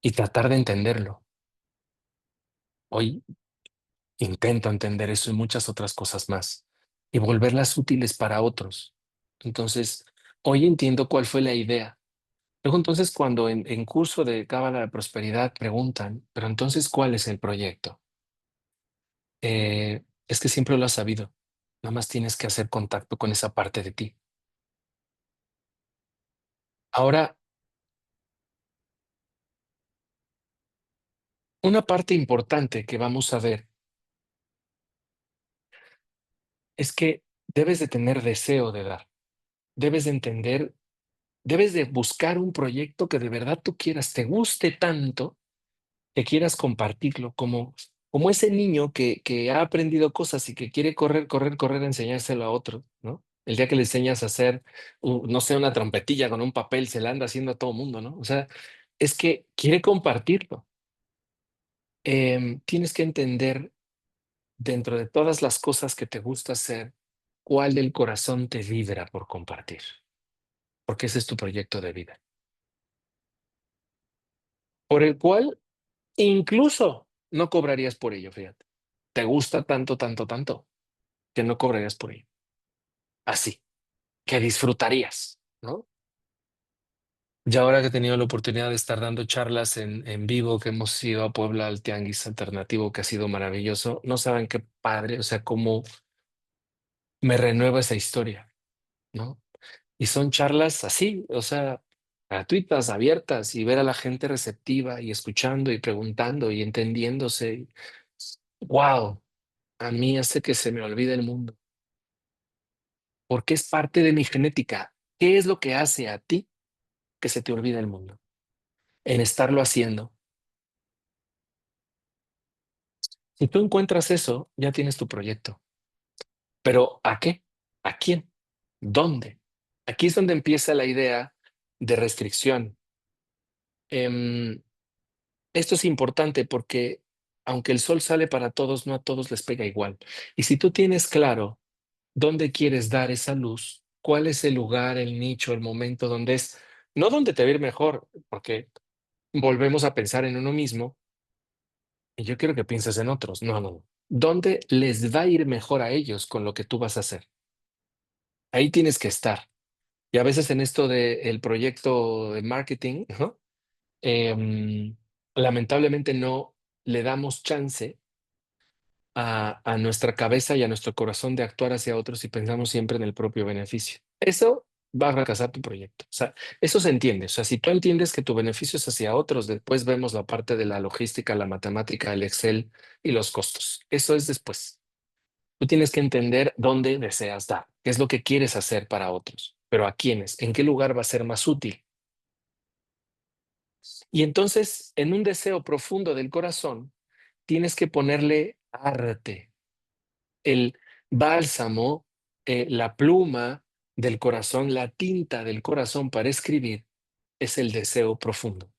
y tratar de entenderlo. Hoy intento entender eso y muchas otras cosas más, y volverlas útiles para otros. Entonces, hoy entiendo cuál fue la idea. Luego, entonces, cuando en curso de Cábala de Prosperidad preguntan, pero entonces, ¿cuál es el proyecto? Es que siempre lo has sabido. Nada más tienes que hacer contacto con esa parte de ti. Ahora, una parte importante que vamos a ver es que debes de tener deseo de dar. Debes de entender, debes de buscar un proyecto que de verdad tú quieras, te guste tanto que quieras compartirlo, como ese niño que ha aprendido cosas y que quiere correr, correr, correr a enseñárselo a otro, ¿no? El día que le enseñas a hacer, no sé, una trompetilla con un papel, se la anda haciendo a todo mundo, ¿no? O sea, es que quiere compartirlo. Tienes que entender dentro de todas las cosas que te gusta hacer, cuál del corazón te vibra por compartir, porque ese es tu proyecto de vida, por el cual incluso no cobrarías por ello, fíjate. Te gusta tanto, tanto, tanto, que no cobrarías por ello. Así, que disfrutarías, ¿no? Ya ahora que he tenido la oportunidad de estar dando charlas en vivo, que hemos ido a Puebla al Tianguis Alternativo, que ha sido maravilloso, no saben qué padre, o sea, cómo me renueva esa historia, ¿no? Y son charlas así, o sea, gratuitas, abiertas, y ver a la gente receptiva y escuchando y preguntando y entendiéndose. Wow, a mí hace que se me olvide el mundo, porque es parte de mi genética. ¿Qué es lo que hace a ti que se te olvide el mundo? En estarlo haciendo. Si tú encuentras eso, ya tienes tu proyecto. Pero ¿a qué? ¿A quién? ¿Dónde? Aquí es donde empieza la idea de restricción. Em, Esto es importante porque aunque el sol sale para todos, no a todos les pega igual. Y si tú tienes claro dónde quieres dar esa luz, cuál es el lugar, el nicho, el momento donde es, no donde te va a ir mejor, porque volvemos a pensar en uno mismo y yo quiero que pienses en otros. No, no, no. ¿Dónde les va a ir mejor a ellos con lo que tú vas a hacer? Ahí tienes que estar. Y a veces en esto del proyecto de marketing, ¿no? Em, Lamentablemente no le damos chance a nuestra cabeza y a nuestro corazón de actuar hacia otros y pensamos siempre en el propio beneficio. Eso va a fracasar tu proyecto. O sea, eso se entiende. O sea, si tú entiendes que tu beneficio es hacia otros, después vemos la parte de la logística, la matemática, el Excel y los costos. Eso es después. Tú tienes que entender dónde deseas dar, qué es lo que quieres hacer para otros, pero a quiénes, en qué lugar va a ser más útil. Y entonces, en un deseo profundo del corazón, tienes que ponerle arte, el bálsamo, la pluma del corazón, la tinta del corazón para escribir es el deseo profundo,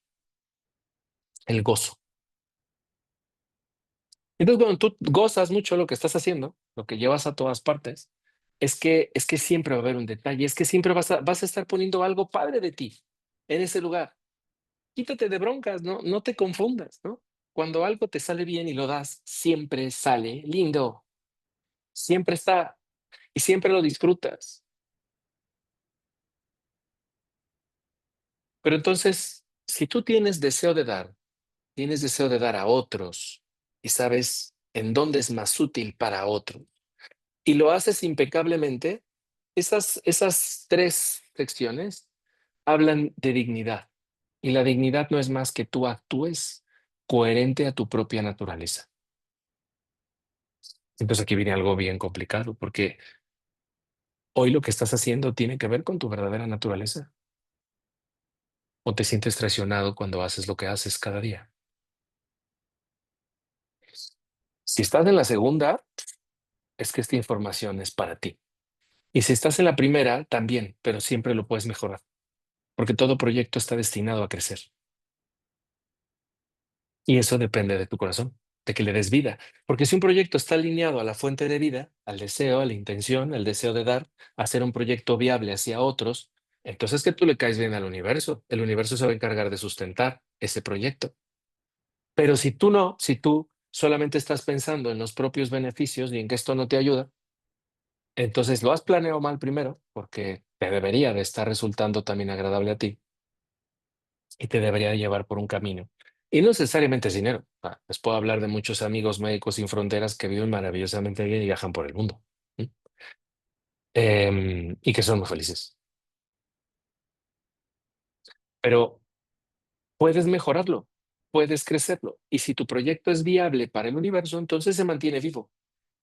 el gozo. Entonces, cuando tú gozas mucho lo que estás haciendo, lo que llevas a todas partes, es que siempre va a haber un detalle, es que siempre vas a estar poniendo algo padre de ti en ese lugar. Quítate de broncas, no te confundas, ¿no? Cuando algo te sale bien y lo das, siempre sale lindo, siempre está y siempre lo disfrutas. Pero entonces, si tú tienes deseo de dar a otros y sabes en dónde es más útil para otros y lo haces impecablemente, esas 3 secciones hablan de dignidad, y la dignidad no es más que tú actúes coherente a tu propia naturaleza. Entonces, aquí viene algo bien complicado, porque hoy lo que estás haciendo tiene que ver con tu verdadera naturaleza, o te sientes traicionado cuando haces lo que haces cada día. Si estás en la segunda, es que esta información es para ti. Y si estás en la primera, también, pero siempre lo puedes mejorar, porque todo proyecto está destinado a crecer. Y eso depende de tu corazón, de que le des vida. Porque si un proyecto está alineado a la fuente de vida, al deseo, a la intención, al deseo de dar, a hacer un proyecto viable hacia otros, entonces que tú le caes bien al universo. El universo se va a encargar de sustentar ese proyecto. Pero si tú no, si tú solamente estás pensando en los propios beneficios y en que esto no te ayuda, entonces lo has planeado mal primero, porque te debería de estar resultando también agradable a ti y te debería de llevar por un camino. Y no necesariamente es dinero. Les puedo hablar de muchos amigos médicos sin fronteras que viven maravillosamente bien y viajan por el mundo. ¿Sí? Y que son muy felices. Pero puedes mejorarlo, puedes crecerlo. Y si tu proyecto es viable para el universo, entonces se mantiene vivo.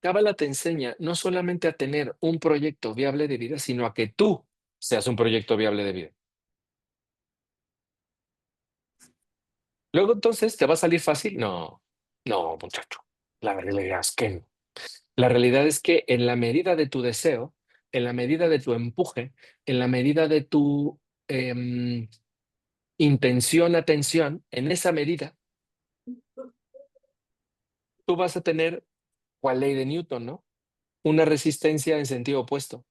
Cábala te enseña no solamente a tener un proyecto viable de vida, sino a que tú seas un proyecto viable de vida. Luego entonces, ¿te va a salir fácil? No, no, muchacho. La realidad es que no. La realidad es que en la medida de tu deseo, en la medida de tu empuje, en la medida de tu em, intención, atención, en esa medida, tú vas a tener, ¿cuál ley de Newton, no? Una resistencia en sentido opuesto.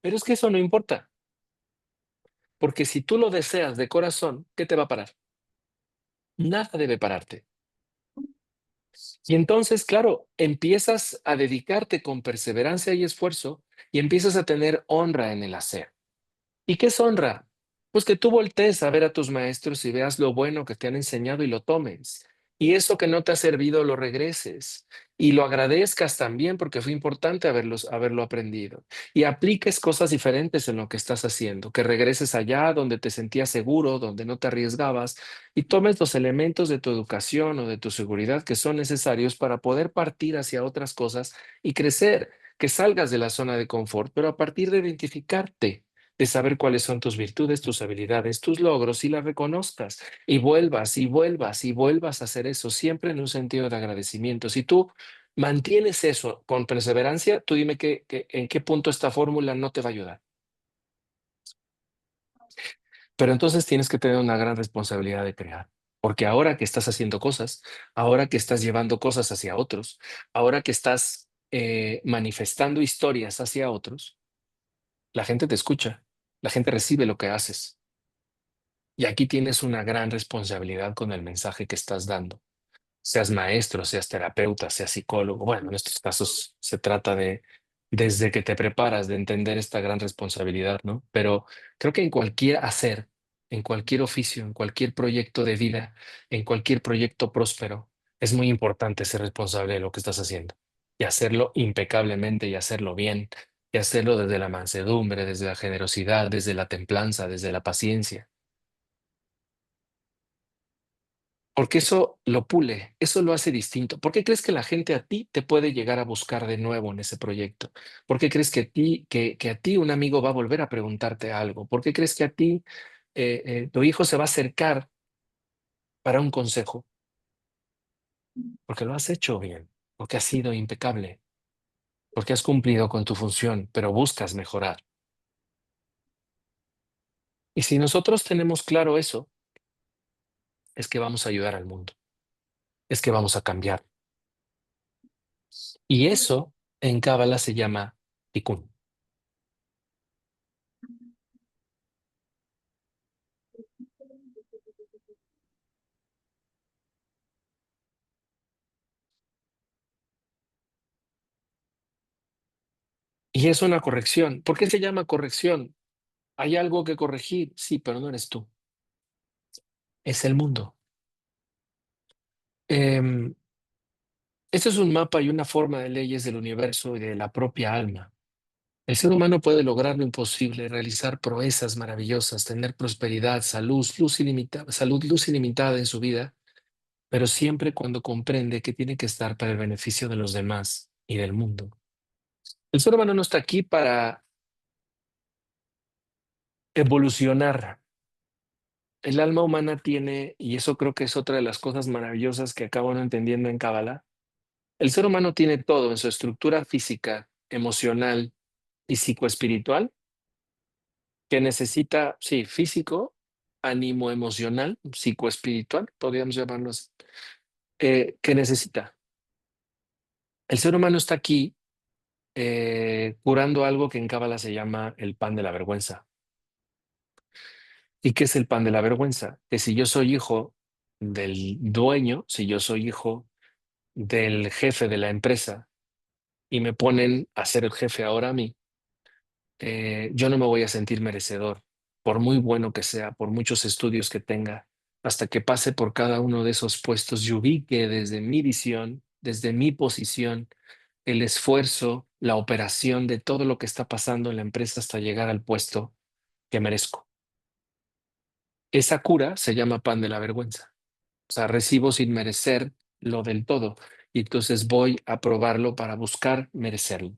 Pero es que eso no importa, porque si tú lo deseas de corazón, ¿qué te va a parar? Nada debe pararte. Y entonces, claro, empiezas a dedicarte con perseverancia y esfuerzo y empiezas a tener honra en el hacer. ¿Y qué es honra? Pues que tú voltees a ver a tus maestros y veas lo bueno que te han enseñado y lo tomes. Y eso que no te ha servido lo regreses y lo agradezcas también porque fue importante haberlo aprendido. Y apliques cosas diferentes en lo que estás haciendo, que regreses allá donde te sentías seguro, donde no te arriesgabas y tomes los elementos de tu educación o de tu seguridad que son necesarios para poder partir hacia otras cosas y crecer, que salgas de la zona de confort, pero a partir de identificarte, de saber cuáles son tus virtudes, tus habilidades, tus logros y las reconozcas y vuelvas y vuelvas y vuelvas a hacer eso siempre en un sentido de agradecimiento. Si tú mantienes eso con perseverancia, tú dime en qué punto esta fórmula no te va a ayudar. Pero entonces tienes que tener una gran responsabilidad de crear. Porque ahora que estás haciendo cosas, ahora que estás llevando cosas hacia otros, ahora que estás manifestando historias hacia otros, la gente te escucha, la gente recibe lo que haces. Y aquí tienes una gran responsabilidad con el mensaje que estás dando. Seas maestro, seas terapeuta, seas psicólogo. Bueno, en estos casos se trata de, desde que te preparas, de entender esta gran responsabilidad, ¿no? Pero creo que en cualquier hacer, en cualquier oficio, en cualquier proyecto de vida, en cualquier proyecto próspero, es muy importante ser responsable de lo que estás haciendo y hacerlo impecablemente y hacerlo bien y hacerlo desde la mansedumbre, desde la generosidad, desde la templanza, desde la paciencia. Porque eso lo pule, eso lo hace distinto. ¿Por qué crees que la gente a ti te puede llegar a buscar de nuevo en ese proyecto? ¿Por qué crees que a ti un amigo va a volver a preguntarte algo? ¿Por qué crees que a ti tu hijo se va a acercar para un consejo? Porque lo has hecho bien, porque has sido impecable, porque has cumplido con tu función, pero buscas mejorar. Y si nosotros tenemos claro eso, es que vamos a ayudar al mundo, es que vamos a cambiar. Y eso en Cábala se llama tikkun. Y es una corrección. ¿Por qué se llama corrección? ¿Hay algo que corregir? Sí, pero no eres tú, es el mundo. Em, Este es un mapa y una forma de leyes del universo y de la propia alma. El ser humano puede lograr lo imposible, realizar proezas maravillosas, tener prosperidad, salud, luz ilimitada en su vida, pero siempre cuando comprende que tiene que estar para el beneficio de los demás y del mundo. El ser humano no está aquí para evolucionar. El alma humana tiene, y eso creo que es otra de las cosas maravillosas que acabo no entendiendo en Cábala, el ser humano tiene todo en su estructura física, emocional y psicoespiritual que necesita, sí, físico, ánimo emocional, psicoespiritual, podríamos llamarlo así, que necesita. El ser humano está aquí curando algo que en Cábala se llama el pan de la vergüenza. ¿Y qué es el pan de la vergüenza? Que si yo soy hijo del dueño, si yo soy hijo del jefe de la empresa y me ponen a ser el jefe ahora a mí, yo no me voy a sentir merecedor, por muy bueno que sea, por muchos estudios que tenga, hasta que pase por cada uno de esos puestos y ubique desde mi visión, desde mi posición, el esfuerzo, la operación de todo lo que está pasando en la empresa hasta llegar al puesto que merezco. Esa cura se llama pan de la vergüenza. O sea, recibo sin merecer lo del todo y entonces voy a probarlo para buscar merecerlo.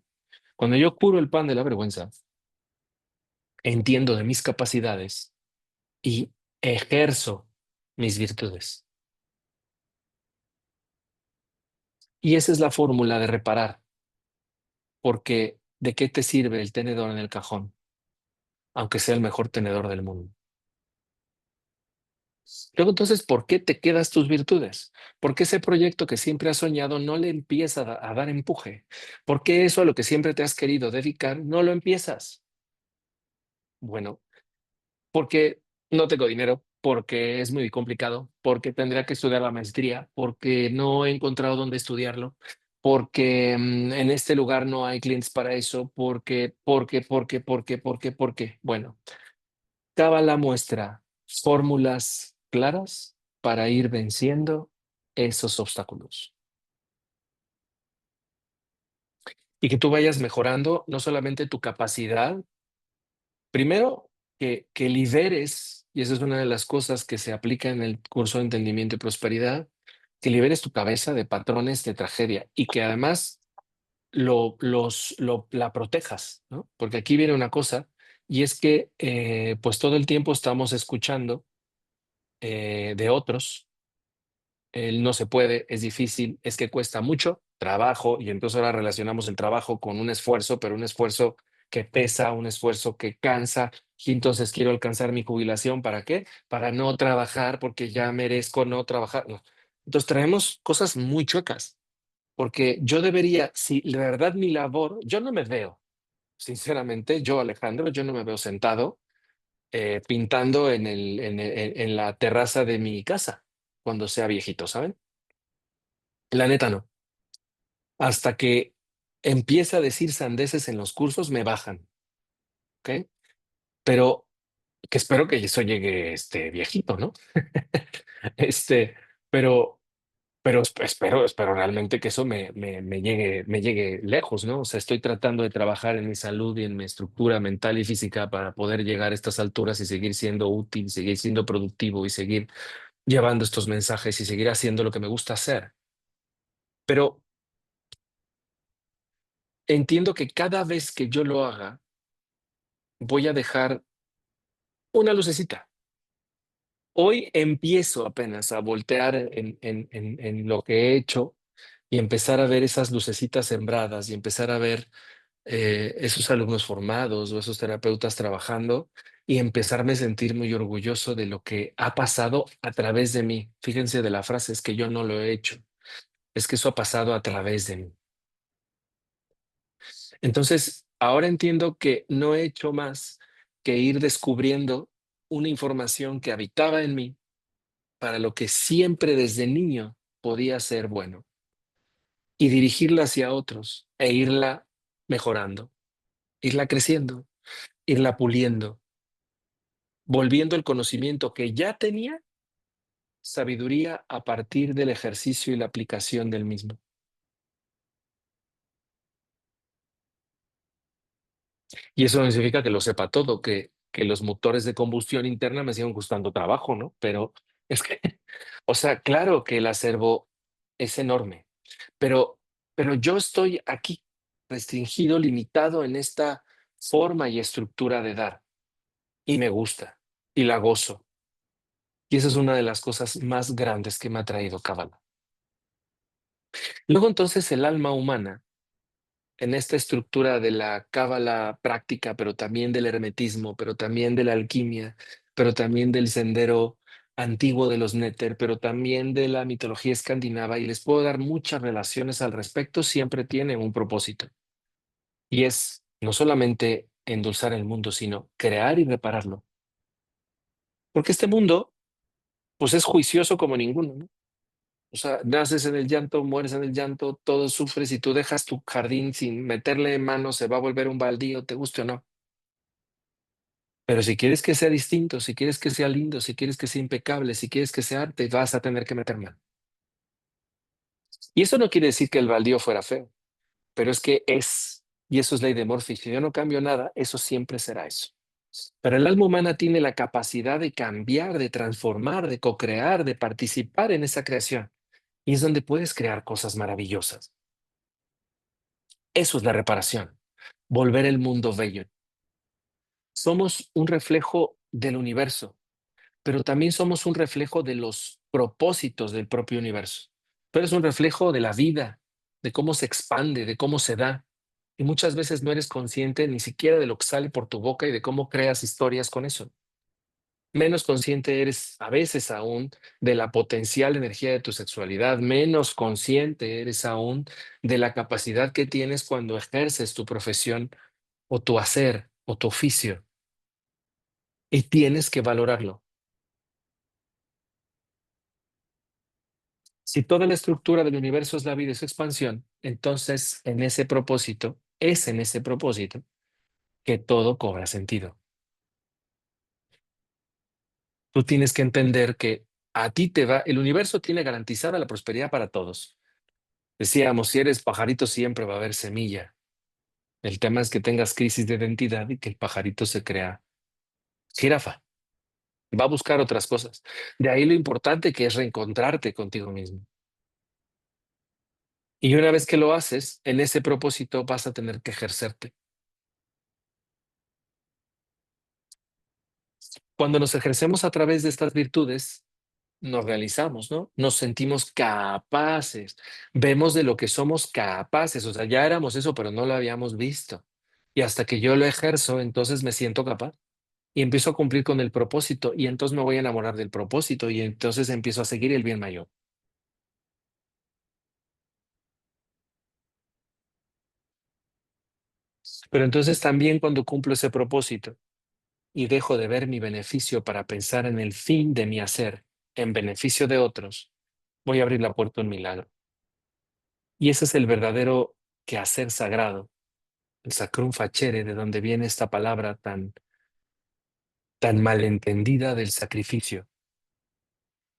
Cuando yo curo el pan de la vergüenza, entiendo de mis capacidades y ejerzo mis virtudes. Y esa es la fórmula de reparar, porque ¿de qué te sirve el tenedor en el cajón, aunque sea el mejor tenedor del mundo? Luego entonces, ¿por qué te quedas tus virtudes? ¿Por qué ese proyecto que siempre has soñado no le empieza a dar empuje? ¿Por qué eso a lo que siempre te has querido dedicar no lo empiezas? Bueno, porque no tengo dinero, porque es muy complicado, porque tendría que estudiar la maestría, porque no he encontrado dónde estudiarlo, porque en este lugar no hay clientes para eso, porque. Bueno, Cábala muestra fórmulas claras para ir venciendo esos obstáculos y que tú vayas mejorando no solamente tu capacidad. Primero, que liberes, y esa es una de las cosas que se aplica en el curso de entendimiento y prosperidad, que liberes tu cabeza de patrones de tragedia y que además la protejas, ¿no? Porque aquí viene una cosa, y es que pues todo el tiempo estamos escuchando de otros el no se puede, es difícil, es que cuesta mucho trabajo y entonces ahora relacionamos el trabajo con un esfuerzo, pero un esfuerzo que pesa, un esfuerzo que cansa y entonces quiero alcanzar mi jubilación, ¿para qué? Para no trabajar porque ya merezco no trabajar. No. Entonces traemos cosas muy chuecas porque yo debería, si de verdad mi labor, yo no me veo, sinceramente, yo Alejandro, yo no me veo sentado pintando en la terraza de mi casa cuando sea viejito, ¿saben? La neta no. Hasta que empieza a decir sandeces en los cursos, me bajan, ¿ok? Pero que espero que eso llegue viejito, ¿no? Este, pero, espero realmente que eso me llegue lejos, ¿no? O sea, estoy tratando de trabajar en mi salud y en mi estructura mental y física para poder llegar a estas alturas y seguir siendo útil, seguir siendo productivo y seguir llevando estos mensajes y seguir haciendo lo que me gusta hacer. Pero entiendo que cada vez que yo lo haga, voy a dejar una lucecita. Hoy empiezo apenas a voltear en lo que he hecho y empezar a ver esas lucecitas sembradas y empezar a ver esos alumnos formados o esos terapeutas trabajando y empezarme a sentir muy orgulloso de lo que ha pasado a través de mí. Fíjense de la frase, es que yo no lo he hecho, es que eso ha pasado a través de mí. Entonces, ahora entiendo que no he hecho más que ir descubriendo una información que habitaba en mí para lo que siempre desde niño podía ser bueno y dirigirla hacia otros e irla mejorando, irla creciendo, irla puliendo, volviendo el conocimiento que ya tenía, sabiduría a partir del ejercicio y la aplicación del mismo. Y eso no significa que lo sepa todo, que los motores de combustión interna me sigan costando trabajo, ¿no? Pero es que, o sea, claro que el acervo es enorme, pero, pero yo estoy aquí restringido, limitado en esta forma y estructura de dar, y me gusta, y la gozo. Y esa es una de las cosas más grandes que me ha traído Cábala. Luego entonces el alma humana en esta estructura de la cábala práctica, pero también del hermetismo, pero también de la alquimia, pero también del sendero antiguo de los Néter, pero también de la mitología escandinava, y les puedo dar muchas relaciones al respecto, siempre tiene un propósito, y es no solamente endulzar el mundo, sino crear y repararlo. Porque este mundo, pues es juicioso como ninguno, ¿no? O sea, naces en el llanto, mueres en el llanto, todo sufres y tú dejas tu jardín sin meterle mano, se va a volver un baldío, te guste o no. Pero si quieres que sea distinto, si quieres que sea lindo, si quieres que sea impecable, si quieres que sea arte, vas a tener que meter mano. Y eso no quiere decir que el baldío fuera feo, pero es que es, y eso es ley de Murphy. Si yo no cambio nada, eso siempre será eso. Pero el alma humana tiene la capacidad de cambiar, de transformar, de co-crear, de participar en esa creación. Y es donde puedes crear cosas maravillosas. Eso es la reparación, volver el mundo bello. Somos un reflejo del universo, pero también somos un reflejo de los propósitos del propio universo. Pero es un reflejo de la vida, de cómo se expande, de cómo se da. Y muchas veces no eres consciente ni siquiera de lo que sale por tu boca y de cómo creas historias con eso. Menos consciente eres a veces aún de la potencial energía de tu sexualidad, menos consciente eres aún de la capacidad que tienes cuando ejerces tu profesión o tu hacer o tu oficio. Y tienes que valorarlo. Si toda la estructura del universo es la vida y su expansión, entonces en ese propósito, es en ese propósito que todo cobra sentido. Tú tienes que entender que a ti te va, el universo tiene garantizada la prosperidad para todos. Decíamos, si eres pajarito siempre va a haber semilla. El tema es que tengas crisis de identidad y que el pajarito se crea jirafa. Va a buscar otras cosas. De ahí lo importante que es reencontrarte contigo mismo. Y una vez que lo haces, en ese propósito vas a tener que ejercerte. Cuando nos ejercemos a través de estas virtudes, nos realizamos, ¿no? Nos sentimos capaces, vemos de lo que somos capaces, o sea, ya éramos eso, pero no lo habíamos visto. Y hasta que yo lo ejerzo, entonces me siento capaz y empiezo a cumplir con el propósito y entonces me voy a enamorar del propósito y entonces empiezo a seguir el bien mayor. Pero entonces también cuando cumplo ese propósito y dejo de ver mi beneficio para pensar en el fin de mi hacer, en beneficio de otros, voy a abrir la puerta a un milagro. Y ese es el verdadero quehacer sagrado, el sacrum facere, de donde viene esta palabra tan malentendida del sacrificio.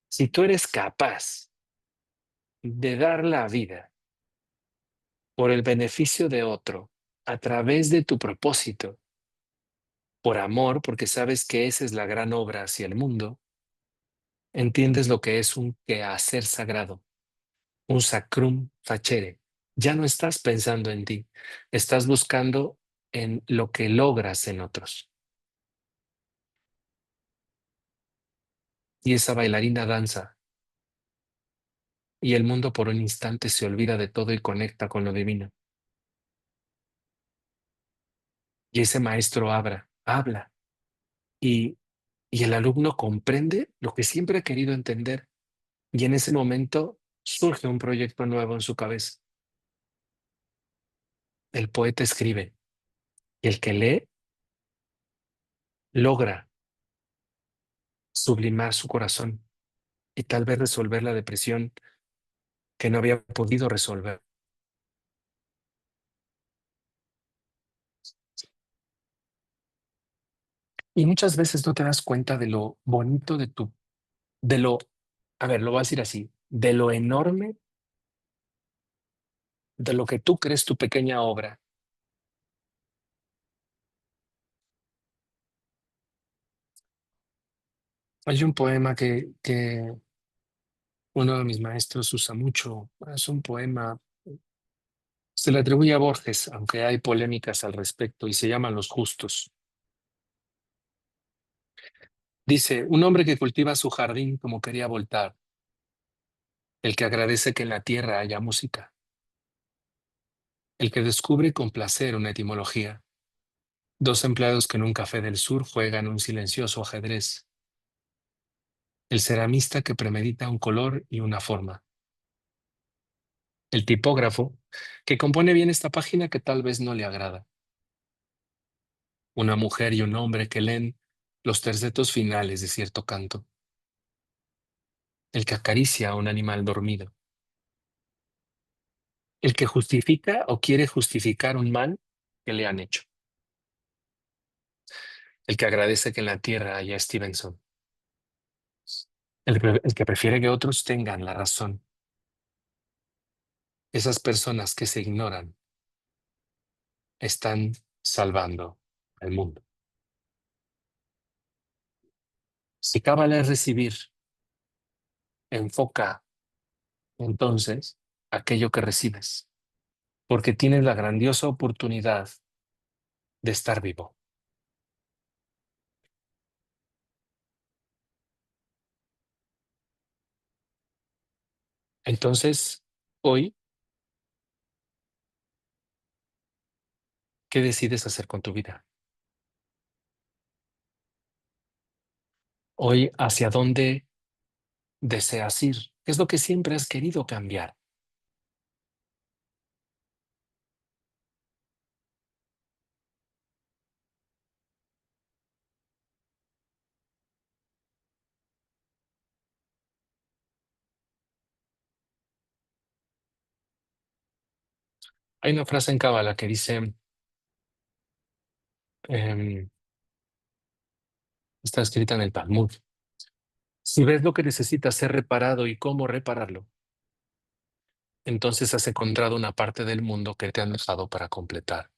Si tú eres capaz de dar la vida por el beneficio de otro, a través de tu propósito, por amor, porque sabes que esa es la gran obra hacia el mundo, entiendes lo que es un quehacer sagrado, un sacrum facere. Ya no estás pensando en ti, estás buscando en lo que logras en otros. Y esa bailarina danza y el mundo por un instante se olvida de todo y conecta con lo divino. Y ese maestro habla, y, y el alumno comprende lo que siempre ha querido entender y en ese momento surge un proyecto nuevo en su cabeza. El poeta escribe y el que lee logra sublimar su corazón y tal vez resolver la depresión que no había podido resolver. Y muchas veces no te das cuenta de lo bonito de lo, a ver, lo voy a decir así, de lo enorme de lo que tú crees tu pequeña obra. Hay un poema que uno de mis maestros usa mucho. Es un poema, se le atribuye a Borges, aunque hay polémicas al respecto, y se llama Los Justos. Dice, un hombre que cultiva su jardín como quería Voltaire, el que agradece que en la tierra haya música, el que descubre con placer una etimología, dos empleados que en un café del sur juegan un silencioso ajedrez, el ceramista que premedita un color y una forma, el tipógrafo que compone bien esta página que tal vez no le agrada, una mujer y un hombre que leen los tercetos finales de cierto canto, el que acaricia a un animal dormido, el que justifica o quiere justificar un mal que le han hecho, el que agradece que en la tierra haya Stevenson, el que prefiere que otros tengan la razón, esas personas que se ignoran están salvando al mundo. Si cábala es recibir, enfoca entonces aquello que recibes, porque tienes la grandiosa oportunidad de estar vivo. Entonces, hoy, ¿qué decides hacer con tu vida? Hoy, ¿hacia dónde deseas ir? ¿Qué es lo que siempre has querido cambiar? Hay una frase en Cábala que dice, em, está escrita en el Talmud, si ves lo que necesita ser reparado y cómo repararlo, entonces has encontrado una parte del mundo que te han dejado para completar.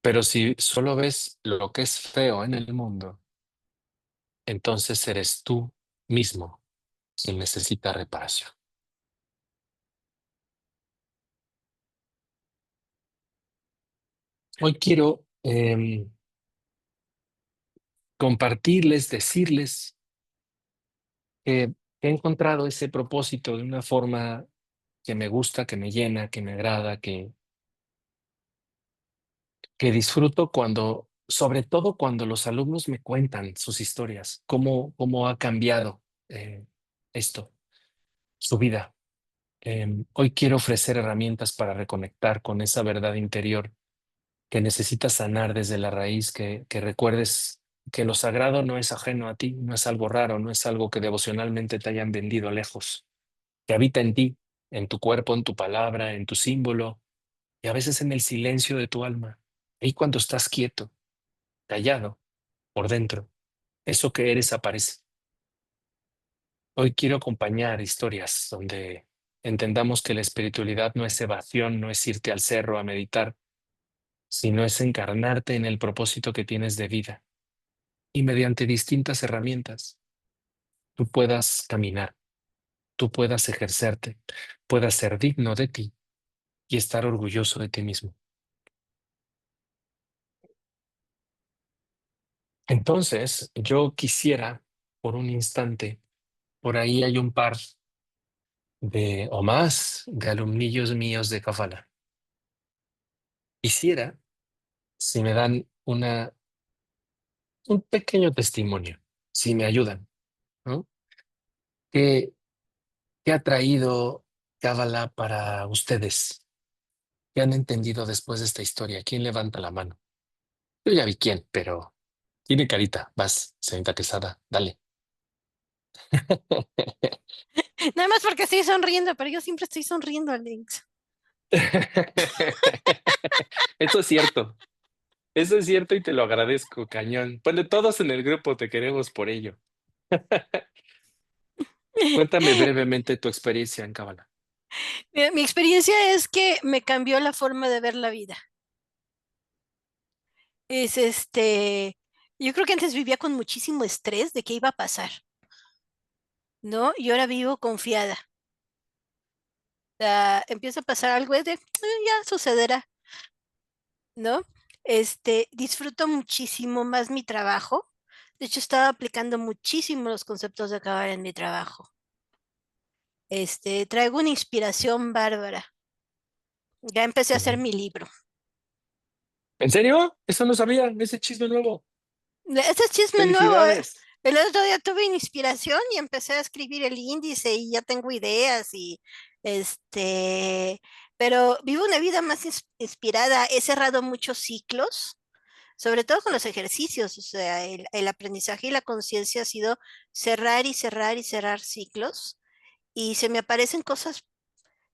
Pero si solo ves lo que es feo en el mundo, entonces eres tú mismo quien necesita reparación. Hoy quiero compartirles, decirles que he encontrado ese propósito de una forma que me gusta, que me llena, que me agrada, que disfruto cuando, sobre todo cuando los alumnos me cuentan sus historias, cómo ha cambiado esto, su vida. Hoy quiero ofrecer herramientas para reconectar con esa verdad interior que necesitas sanar desde la raíz, que recuerdes que lo sagrado no es ajeno a ti, no es algo raro, no es algo que devocionalmente te hayan vendido lejos, que habita en ti, en tu cuerpo, en tu palabra, en tu símbolo y a veces en el silencio de tu alma. Ahí cuando estás quieto, callado, por dentro, eso que eres aparece. Hoy quiero acompañar historias donde entendamos que la espiritualidad no es evasión, no es irte al cerro a meditar, sino es encarnarte en el propósito que tienes de vida y mediante distintas herramientas tú puedas caminar, tú puedas ejercerte, puedas ser digno de ti y estar orgulloso de ti mismo. Entonces, yo quisiera, por un instante, por ahí hay un par de o más de alumnillos míos de Kafala. Quisiera, si me dan una un pequeño testimonio, si me ayudan, ¿no? ¿Qué, qué ha traído Cábala para ustedes? ¿Qué han entendido después de esta historia? ¿Quién levanta la mano? Yo ya vi quién, pero tiene carita. Vas, señorita Quesada, dale. Nada más porque estoy sonriendo, pero yo siempre estoy sonriendo, Alex. Eso es cierto. Eso es cierto y te lo agradezco, cañón. Bueno, todos en el grupo te queremos por ello. Cuéntame brevemente tu experiencia en Cábala. Mi experiencia es que me cambió la forma de ver la vida. Es yo creo que antes vivía con muchísimo estrés de qué iba a pasar, ¿no? Y ahora vivo confiada. Empieza a pasar algo es de, ya sucederá, ¿no? Disfruto muchísimo más mi trabajo. De hecho, estaba aplicando muchísimo los conceptos de acabar en mi trabajo. Traigo una inspiración bárbara. Ya empecé a hacer Ujú. mi libro. ¿En serio? Eso no sabía, ese chisme nuevo. Este es chisme nuevo. Felicidades. El otro día tuve inspiración y empecé a escribir el índice y ya tengo ideas y este, pero vivo una vida más inspirada. He cerrado muchos ciclos, sobre todo con los ejercicios. O sea, el aprendizaje y la conciencia ha sido cerrar y cerrar y cerrar ciclos y se me aparecen cosas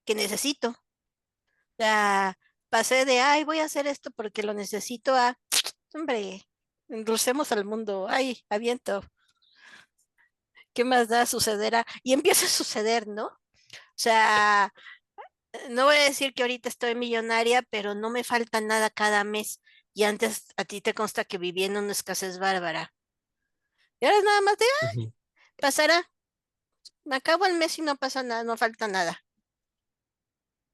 que necesito. O sea, pasé de, ay, voy a hacer esto porque lo necesito a, hombre, endulcemos al mundo, ay, aviento. ¿Qué más da? Sucederá. Y empieza a suceder, ¿no? O sea, no voy a decir que ahorita estoy millonaria, pero no me falta nada cada mes. Y antes a ti te consta que vivía en una escasez bárbara. Y ahora es nada más de, Ujú. pasará. Me acabo el mes y no pasa nada, no falta nada,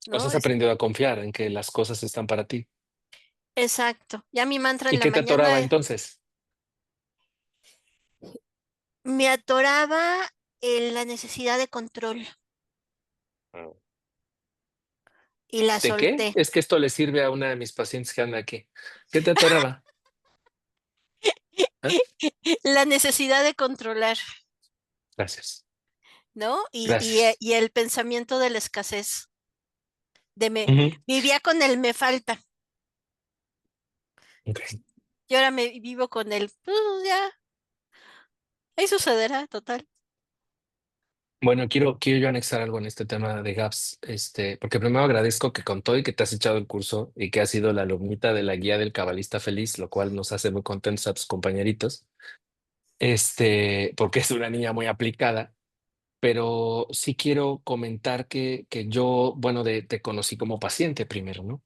Pues ¿no? has aprendido a confiar en que las cosas están para ti. Exacto. Ya mi mantra en ¿Y la qué te atoraba mañana entonces? me atoraba en la necesidad de control Ah. y la ¿De qué? solté. Es que esto le sirve a una de mis pacientes que anda aquí. ¿Qué te atoraba? ¿Ah? La necesidad de controlar, Gracias. ¿no? Gracias. Y el pensamiento de la escasez. Ujú. Vivía con el me falta Ok. y ahora me vivo con el, pues ya, ahí sucederá, total. Bueno, quiero yo anexar algo en este tema de gaps, porque primero agradezco que con todo y que te has echado el curso y que has sido la alumnita de la guía del cabalista feliz, lo cual nos hace muy contentos a tus compañeritos, porque es una niña muy aplicada, pero sí quiero comentar que yo, bueno, te conocí como paciente primero, ¿no?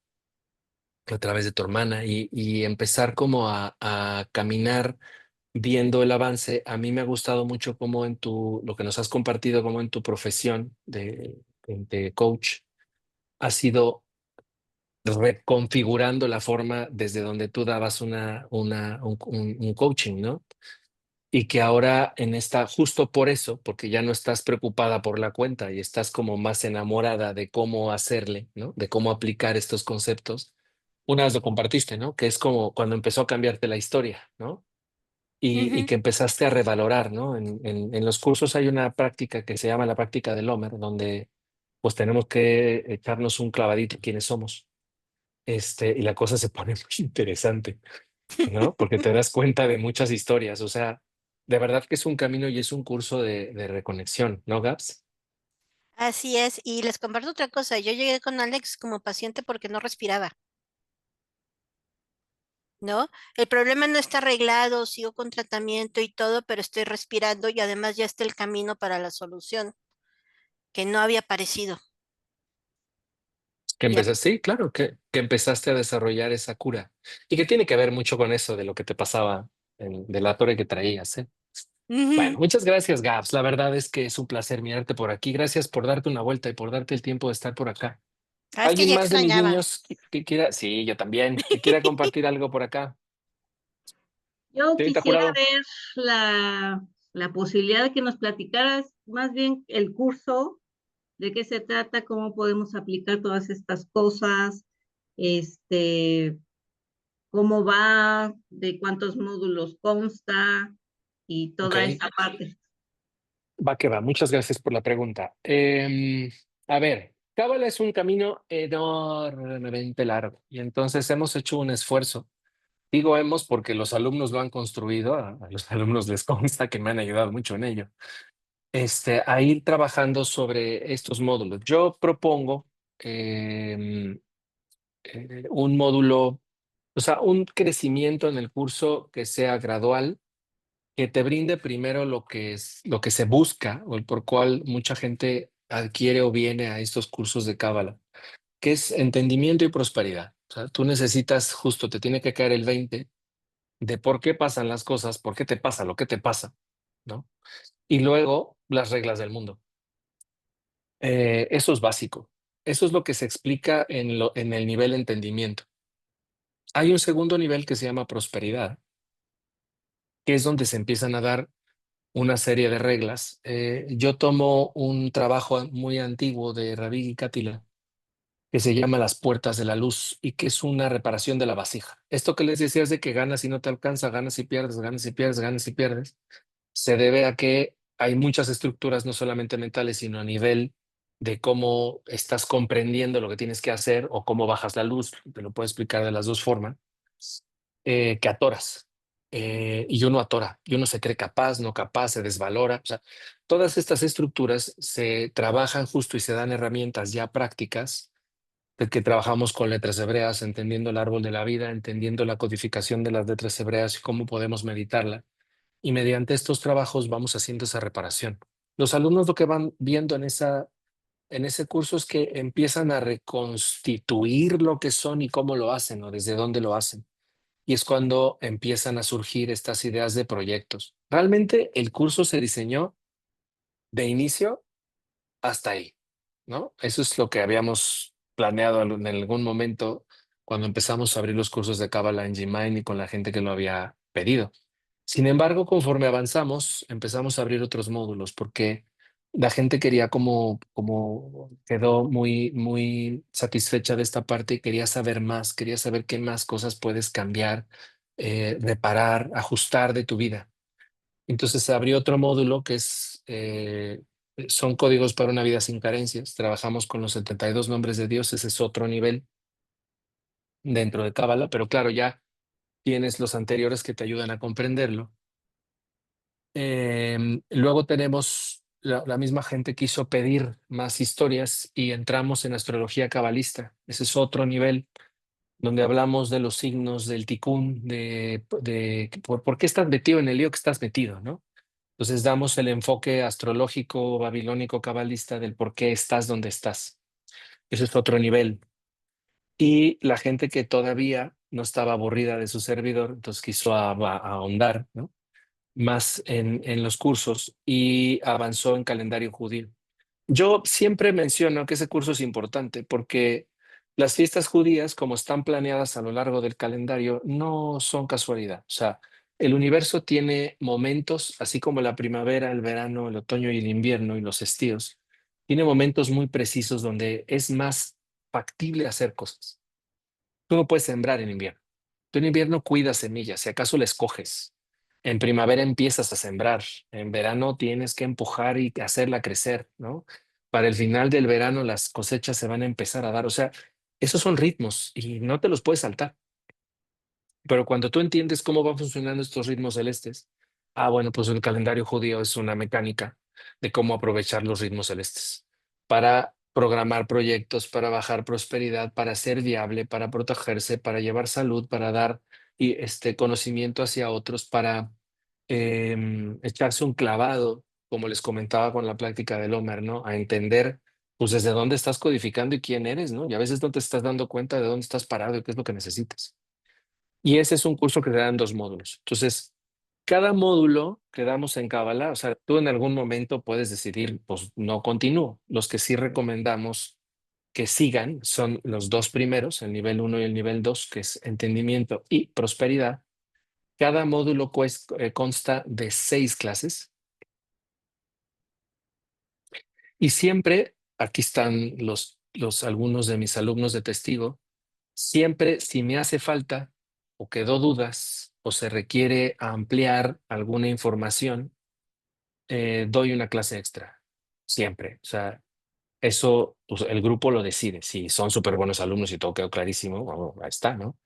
A través de tu hermana y empezar como a caminar viendo el avance. A mí me ha gustado mucho como lo que nos has compartido como en tu profesión de coach, ha sido reconfigurando la forma desde donde tú dabas un coaching, ¿no? Y que ahora en esta, justo por eso, porque ya no estás preocupada por la cuenta y estás como más enamorada de cómo hacerle, ¿no? De cómo aplicar estos conceptos. Una vez lo compartiste, ¿no? Que es como cuando empezó a cambiarte la historia, ¿no? Y Ujú, que empezaste a revalorar, ¿no? En los cursos hay una práctica que se llama la práctica del Homer, donde pues tenemos que echarnos un clavadito quiénes somos, y la cosa se pone muy interesante, ¿no? Porque te das cuenta de muchas historias, o sea, de verdad que es un camino y es un curso de reconexión, ¿no, Gaps? así es. Y les comparto otra cosa. Yo llegué con Alex como paciente porque no respiraba, ¿no? El problema no está arreglado, sigo con tratamiento y todo, pero estoy respirando y además ya está el camino para la solución, que no había aparecido. Que Ya. empezaste, sí, claro, que empezaste a desarrollar esa cura y que tiene que ver mucho con eso de lo que te pasaba, de la torre que traías, ¿eh? Ujú. Bueno, muchas gracias, Gabs. La verdad es que es un placer mirarte por aquí. Gracias por darte una vuelta y por darte el tiempo de estar por acá. Es que ¿Alguien ya más de mis extrañaba. niños que quiera? Sí, yo también. Que quiera compartir algo por acá. Yo Señorita quisiera Jurado. ver la posibilidad de que nos platicaras más bien el curso, de qué se trata, cómo podemos aplicar todas estas cosas, este, cómo va, de cuántos módulos consta y Ok, toda esa parte. va que va. Muchas gracias por la pregunta. A ver, Cábala es un camino enormemente largo y entonces hemos hecho un esfuerzo. Digo hemos porque los alumnos lo han construido, a los alumnos les consta que me han ayudado mucho en ello, a ir trabajando sobre estos módulos. Yo propongo em, un módulo, o sea, un crecimiento en el curso que sea gradual, que te brinde primero lo que es, lo que se busca o el por cual mucha gente adquiere o viene a estos cursos de Cábala, que es entendimiento y prosperidad. O sea, tú necesitas justo, te tiene que caer el 20 de por qué pasan las cosas, por qué te pasa lo que te pasa, ¿no? Y luego las reglas del mundo. Eso es básico. Eso es lo que se explica en el nivel entendimiento. Hay un segundo nivel que se llama prosperidad, que es donde se empiezan a dar una serie de reglas. Yo tomo un trabajo muy antiguo de Rabbi Katila que se llama Las Puertas de la Luz y que es una reparación de la vasija. Esto que les decía es de que ganas y no te alcanza, ganas y pierdes, ganas y pierdes, ganas y pierdes, se debe a que hay muchas estructuras, no solamente mentales, sino a nivel de cómo estás comprendiendo lo que tienes que hacer o cómo bajas la luz, te lo puedo explicar de las dos formas, que atoras. Y uno atora, y uno se cree capaz, no capaz, se desvalora. O sea, todas estas estructuras se trabajan justo y se dan herramientas ya prácticas de que trabajamos con letras hebreas, entendiendo el árbol de la vida, entendiendo la codificación de las letras hebreas y cómo podemos meditarla. Y mediante estos trabajos vamos haciendo esa reparación. Los alumnos lo que van viendo en ese curso es que empiezan a reconstituir lo que son y cómo lo hacen o desde dónde lo hacen. Y es cuando empiezan a surgir estas ideas de proyectos. Realmente el curso se diseñó de inicio hasta ahí, ¿no? Eso es lo que habíamos planeado en algún momento cuando empezamos a abrir los cursos de Kabbalah en Gmind y con la gente que lo había pedido. Sin embargo, conforme avanzamos, empezamos a abrir otros módulos porque la gente quería como quedó muy satisfecha de esta parte y quería saber más, quería saber qué más cosas puedes cambiar, reparar, ajustar de tu vida. Entonces se abrió otro módulo que son códigos para una vida sin carencias. Trabajamos con los 72 nombres de Dios, ese es otro nivel dentro de Cábala, pero claro, ya tienes los anteriores que te ayudan a comprenderlo. Luego tenemos, la misma gente quiso pedir más historias y entramos en astrología cabalista. Ese es otro nivel donde hablamos de los signos del ticún, de por qué estás metido en el lío que estás metido, ¿no? Entonces damos el enfoque astrológico babilónico cabalista del por qué estás donde estás. Ese es otro nivel. Y la gente que todavía no estaba aburrida de su servidor, entonces quiso ahondar, ¿no? Más en los cursos y avanzó en calendario judío. Yo siempre menciono que ese curso es importante porque las fiestas judías, como están planeadas a lo largo del calendario, no son casualidad. O sea, el universo tiene momentos, así como la primavera, el verano, el otoño y el invierno y los estíos, tiene momentos muy precisos donde es más factible hacer cosas. Tú no puedes sembrar en invierno. Tú en invierno cuidas semillas, si acaso les coges. En primavera empiezas a sembrar, en verano tienes que empujar y hacerla crecer, ¿no? Para el final del verano las cosechas se van a empezar a dar, o sea, esos son ritmos y no te los puedes saltar. Pero cuando tú entiendes cómo van funcionando estos ritmos celestes, bueno, pues el calendario judío es una mecánica de cómo aprovechar los ritmos celestes para programar proyectos, para bajar prosperidad, para ser viable, para protegerse, para llevar salud, para dar conocimiento hacia otros, para echarse un clavado, como les comentaba con la práctica del Homer, ¿no? A entender, pues, desde dónde estás codificando y quién eres, ¿no? Y a veces no te estás dando cuenta de dónde estás parado y qué es lo que necesitas. Y ese es un curso que te dan 2 módulos. Entonces, cada módulo que damos en Cábala, o sea, tú en algún momento puedes decidir, pues no continúo. Los que sí recomendamos que sigan son los 2 primeros, el nivel 1 y el nivel 2, que es entendimiento y prosperidad. Cada módulo consta de 6 clases y siempre, aquí están algunos de mis alumnos de testigo, siempre si me hace falta o quedó dudas o se requiere ampliar alguna información, doy una clase extra, siempre. O sea, eso pues, el grupo lo decide. Si son súper buenos alumnos y todo quedó clarísimo, bueno, ahí está, ¿no?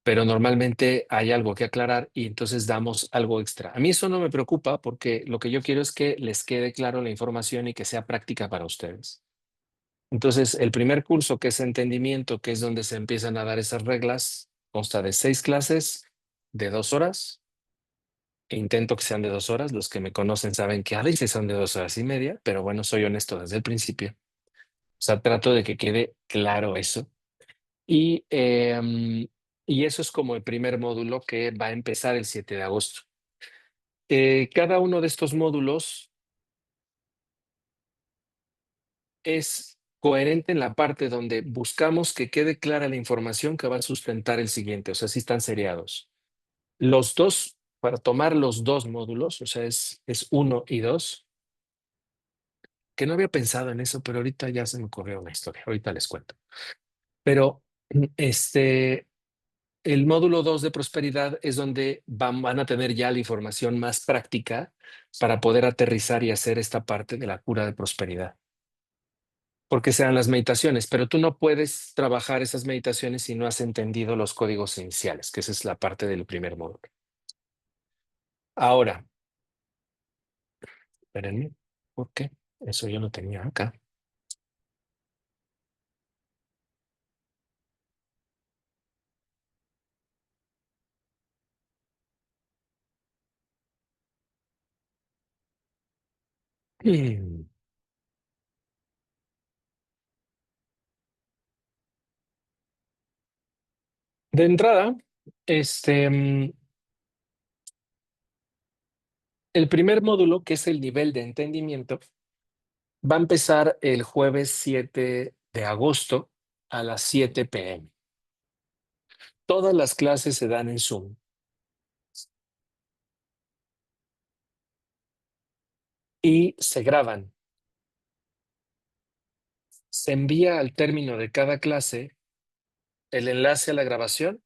Pero normalmente hay algo que aclarar y entonces damos algo extra. A mí eso no me preocupa porque lo que yo quiero es que les quede claro la información y que sea práctica para ustedes. Entonces, el primer curso, que es entendimiento, que es donde se empiezan a dar esas reglas, consta de 6 clases de 2 horas. E intento que sean de 2 horas. Los que me conocen saben que a veces son de 2 horas y media, pero bueno, soy honesto desde el principio. O sea, trato de que quede claro eso. Y, y eso es como el primer módulo que va a empezar el 7 de agosto. Cada uno de estos módulos es coherente en la parte donde buscamos que quede clara la información que va a sustentar el siguiente, o sea, si están seriados. Los dos, para tomar los dos módulos, o sea, es 1 y 2, que no había pensado en eso, pero ahorita ya se me ocurrió una historia, ahorita les cuento. Pero el módulo 2 de prosperidad es donde van a tener ya la información más práctica para poder aterrizar y hacer esta parte de la cura de prosperidad. Porque sean las meditaciones, pero tú no puedes trabajar esas meditaciones si no has entendido los códigos iniciales, que esa es la parte del primer módulo. Ahora, espérenme, ¿por qué? Eso yo lo tenía acá. Mm. De entrada, el primer módulo, que es el nivel de entendimiento, va a empezar el jueves 7 de agosto a las 7 p.m. Todas las clases se dan en Zoom y se graban. Se envía al término de cada clase el enlace a la grabación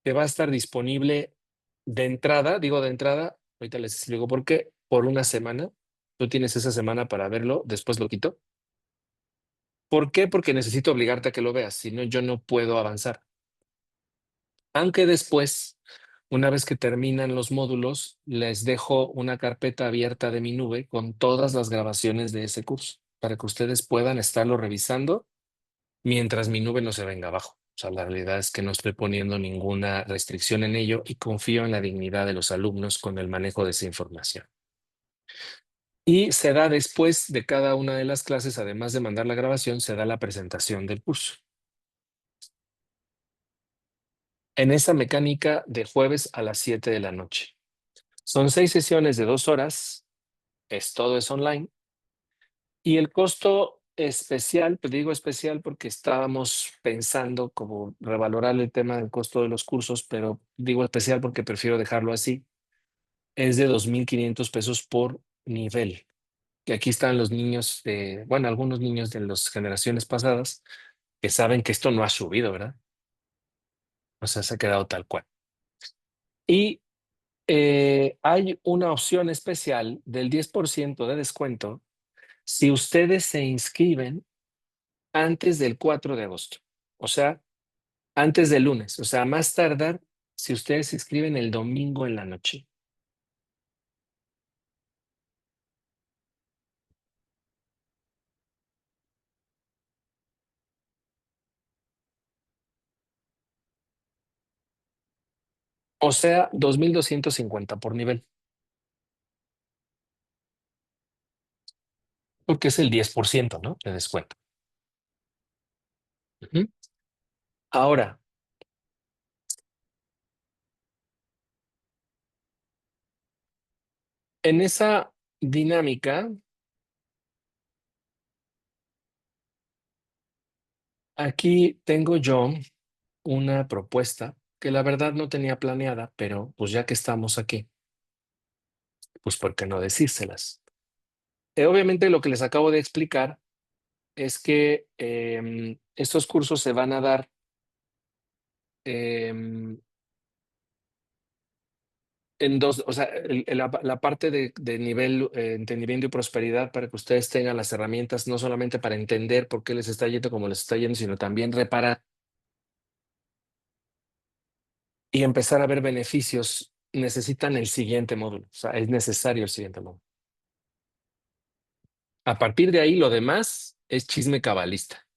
que va a estar disponible de entrada, digo de entrada, ahorita les explico por qué, por una semana. Tú tienes esa semana para verlo, después lo quito. ¿Por qué? Porque necesito obligarte a que lo veas, si no, yo no puedo avanzar. Aunque después, una vez que terminan los módulos, les dejo una carpeta abierta de mi nube con todas las grabaciones de ese curso, para que ustedes puedan estarlo revisando mientras mi nube no se venga abajo. O sea, la realidad es que no estoy poniendo ninguna restricción en ello y confío en la dignidad de los alumnos con el manejo de esa información. Y se da después de cada una de las clases, además de mandar la grabación, se da la presentación del curso. En esa mecánica de jueves a las 7 de la noche. Son 6 sesiones de 2 horas, todo es online. Y el costo especial, pues digo especial porque estábamos pensando como revalorar el tema del costo de los cursos, pero digo especial porque prefiero dejarlo así, es de 2,500 pesos por nivel. Que aquí están los niños bueno, algunos niños de las generaciones pasadas que saben que esto no ha subido, ¿verdad? O sea, se ha quedado tal cual. Y hay una opción especial del 10% de descuento si ustedes se inscriben antes del 4 de agosto, o sea, antes del lunes, o sea, más tardar si ustedes se inscriben el domingo en la noche. O sea, 2,250 por nivel, porque es el 10%, ¿no? De descuento. Ujú. Ahora, en esa dinámica, aquí tengo yo una propuesta que la verdad no tenía planeada, pero pues ya que estamos aquí, pues ¿por qué no decírselas? Obviamente lo que les acabo de explicar es que estos cursos se van a dar em, en dos, o sea, la parte de nivel, entendimiento y prosperidad para que ustedes tengan las herramientas no solamente para entender por qué les está yendo como les está yendo, sino también reparar y empezar a ver beneficios, necesitan el siguiente módulo. O sea, es necesario el siguiente módulo. A partir de ahí, lo demás es chisme cabalista.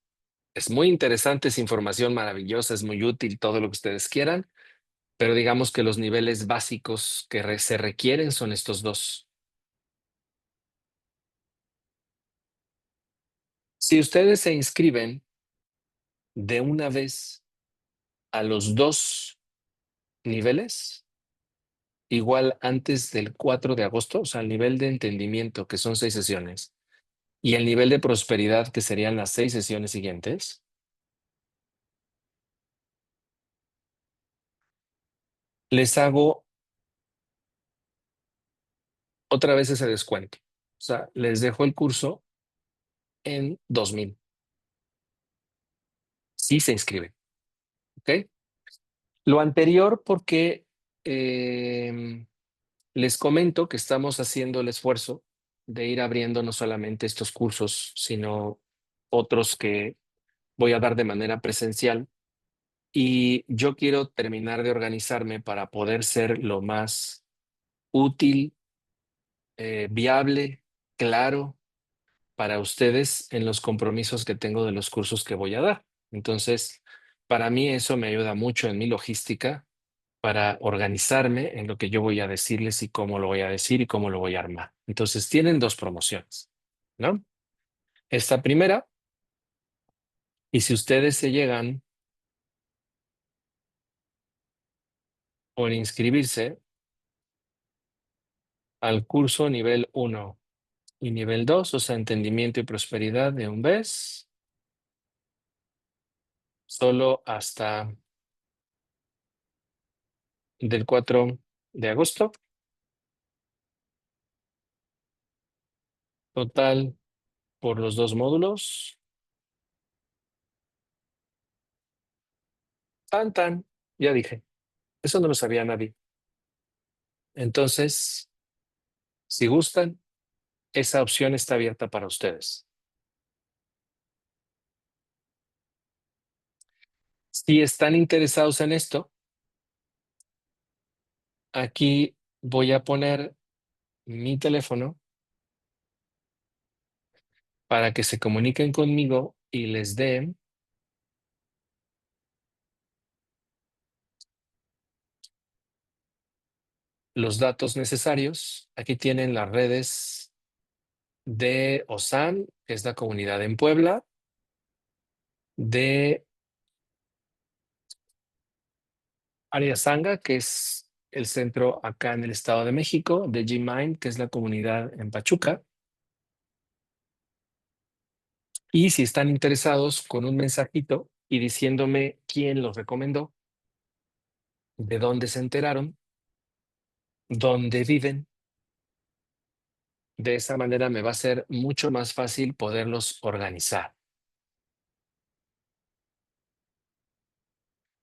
Es muy interesante, es información maravillosa, es muy útil, todo lo que ustedes quieran, pero digamos que los niveles básicos que se requieren son estos dos. Si ustedes se inscriben de una vez a los dos niveles, igual antes del 4 de agosto, o sea, el nivel de entendimiento, que son 6 sesiones, y el nivel de prosperidad, que serían las 6 sesiones siguientes, les hago otra vez ese descuento. O sea, les dejo el curso en 2,000. Sí se inscriben, ¿ok? Lo anterior porque les comento que estamos haciendo el esfuerzo de ir abriendo no solamente estos cursos, sino otros que voy a dar de manera presencial. Y yo quiero terminar de organizarme para poder ser lo más útil, viable, claro para ustedes en los compromisos que tengo de los cursos que voy a dar. Entonces, para mí eso me ayuda mucho en mi logística para organizarme en lo que yo voy a decirles y cómo lo voy a decir y cómo lo voy a armar. Entonces, tienen dos promociones, ¿no? Esta primera, y si ustedes se llegan por inscribirse al curso nivel 1 y nivel 2, o sea, entendimiento y prosperidad de un mes, solo hasta del 4 de agosto. Total por los dos módulos. Tan, tan, ya dije, eso no lo sabía nadie. Entonces, si gustan, esa opción está abierta para ustedes. Si están interesados en esto, aquí voy a poner mi teléfono para que se comuniquen conmigo y les den los datos necesarios. Aquí tienen las redes de OSAN, que es la comunidad en Puebla, de Área Sanga, que es el centro acá en el Estado de México, de G-Mind, que es la comunidad en Pachuca. Y si están interesados, con un mensajito y diciéndome quién los recomendó, de dónde se enteraron, dónde viven, de esa manera me va a ser mucho más fácil poderlos organizar.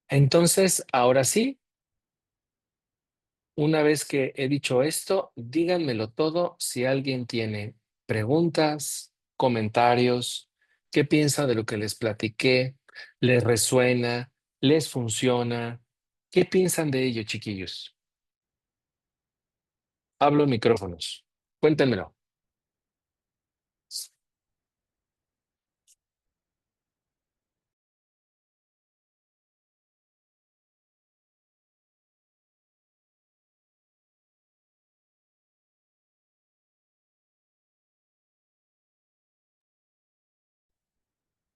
Entonces, ahora sí, una vez que he dicho esto, díganmelo todo si alguien tiene preguntas, comentarios, qué piensa de lo que les platiqué, les resuena, les funciona. ¿Qué piensan de ello, chiquillos? Hablo en micrófonos. Cuéntenmelo.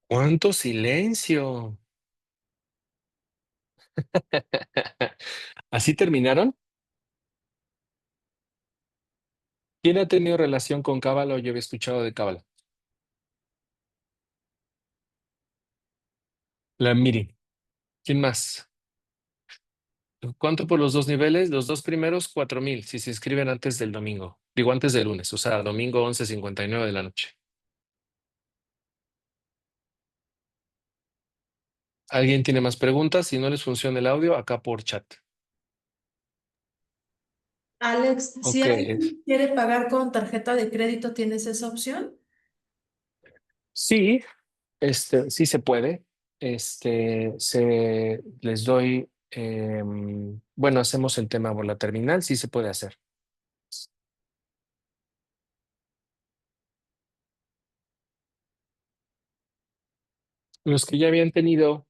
¡Cuánto silencio! ¿Así terminaron? ¿Quién ha tenido relación con Cábala o yo había escuchado de Cábala? La Miri. ¿Quién más? ¿Cuánto por los dos niveles? Los dos primeros, 4,000, si se inscriben antes del domingo. Digo, antes del lunes, o sea, domingo 11:59 de la noche. ¿Alguien tiene más preguntas? Si no les funciona el audio, acá por chat. Alex, si Ok. alguien quiere pagar con tarjeta de crédito, ¿tienes esa opción? Sí, sí se puede. Les doy, bueno, hacemos el tema por la terminal, sí se puede hacer. Los que ya habían tenido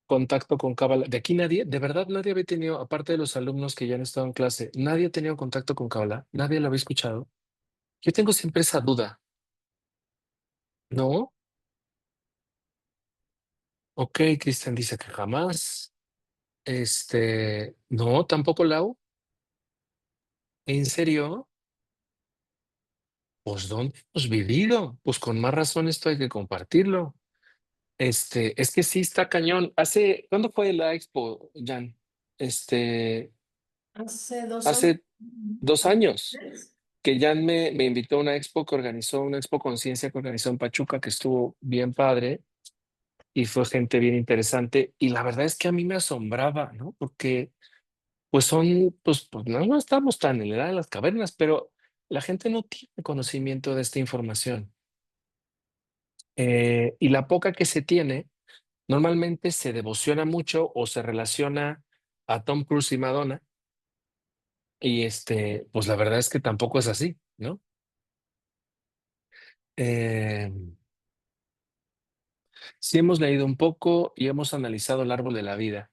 contacto con Cábala, de aquí nadie, de verdad nadie había tenido, aparte de los alumnos que ya han estado en clase, nadie ha tenido contacto con Cábala, nadie lo había escuchado. Yo tengo siempre esa duda, ¿no? Ok, Cristian dice que jamás. No, tampoco Lau. ¿En serio? Pues ¿dónde hemos vivido? Pues con más razón esto hay que compartirlo. Es que sí está cañón. ¿Cuándo fue la expo, Jan? Hace 2 años. Hace 2 años que Jan me invitó a una expo que organizó, una expo conciencia que organizó en Pachuca, que estuvo bien padre y fue gente bien interesante. Y la verdad es que a mí me asombraba, ¿no? Porque pues pues no estamos tan en la edad de las cavernas, pero la gente no tiene conocimiento de esta información. Y la poca que se tiene, normalmente se devociona mucho o se relaciona a Tom Cruise y Madonna. Y pues la verdad es que tampoco es así, ¿no? Eh, sí hemos leído un poco y hemos analizado el árbol de la vida.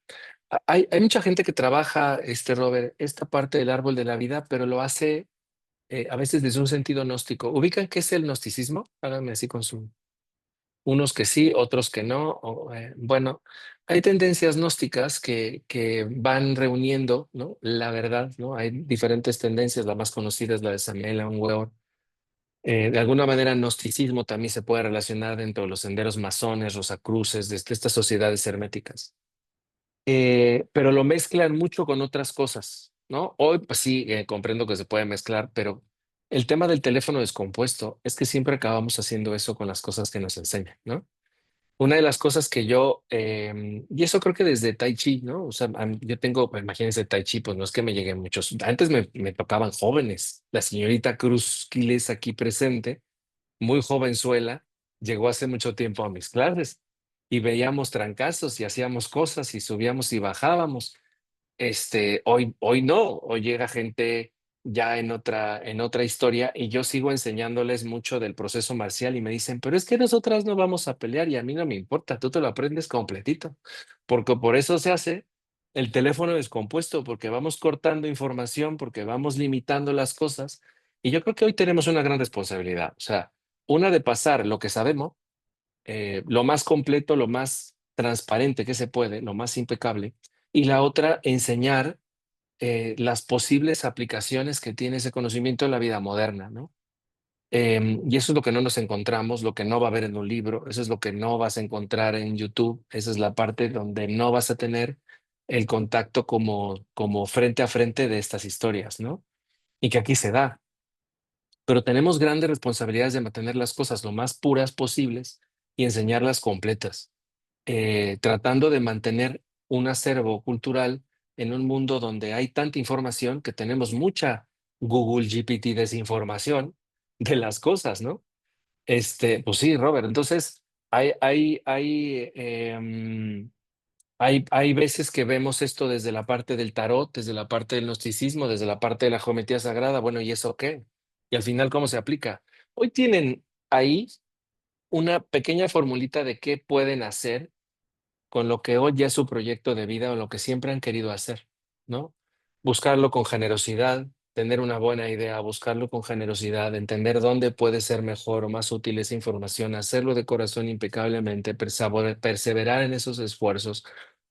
Hay mucha gente que trabaja, Robert, esta parte del árbol de la vida, pero lo hace a veces desde un sentido gnóstico. ¿Ubican qué es el gnosticismo? Háganme así con su... Unos que sí, otros que no. Bueno, hay tendencias gnósticas que van reuniendo, ¿no? La verdad, ¿no? Hay diferentes tendencias, la más conocida es la de Samuel Weor. De alguna manera, gnosticismo también se puede relacionar dentro de los senderos masones, rosacruces, de estas sociedades herméticas. Pero lo mezclan mucho con otras cosas, ¿no? Hoy, pues sí, comprendo que se puede mezclar, pero el tema del teléfono descompuesto es que siempre acabamos haciendo eso con las cosas que nos enseñan, ¿no? Una de las cosas que yo, y eso creo que desde Tai Chi, ¿no? O sea, yo tengo, pues, imagínense, Tai Chi, pues no es que me lleguen muchos, antes me tocaban jóvenes. La señorita Cruz Quiles aquí presente, muy jovenzuela, llegó hace mucho tiempo a mis clases y veíamos trancazos y hacíamos cosas y subíamos y bajábamos. Hoy no, hoy llega gente ya en otra historia y yo sigo enseñándoles mucho del proceso marcial y me dicen, pero es que nosotras no vamos a pelear y a mí no me importa, tú te lo aprendes completito, porque por eso se hace el teléfono descompuesto, porque vamos cortando información, porque vamos limitando las cosas y yo creo que hoy tenemos una gran responsabilidad, o sea, una de pasar lo que sabemos, lo más completo, lo más transparente que se puede, lo más impecable, y la otra, enseñar las posibles aplicaciones que tiene ese conocimiento en la vida moderna, ¿no? Y eso es lo que no nos encontramos, lo que no va a haber en un libro, eso es lo que no vas a encontrar en YouTube, esa es la parte donde no vas a tener el contacto como frente a frente de estas historias, ¿no? Y que aquí se da. Pero tenemos grandes responsabilidades de mantener las cosas lo más puras posibles y enseñarlas completas, tratando de mantener un acervo cultural en un mundo donde hay tanta información que tenemos mucha Google GPT desinformación de las cosas, ¿no? Pues sí, Robert. Entonces, hay veces que vemos esto desde la parte del tarot, desde la parte del gnosticismo, desde la parte de la geometría sagrada. Bueno, ¿y eso qué? Y al final, ¿cómo se aplica? Hoy tienen ahí una pequeña formulita de qué pueden hacer con lo que hoy ya es su proyecto de vida o lo que siempre han querido hacer, ¿no? Buscarlo con generosidad, tener una buena idea, buscarlo con generosidad, entender dónde puede ser mejor o más útil esa información, hacerlo de corazón impecablemente, perseverar en esos esfuerzos,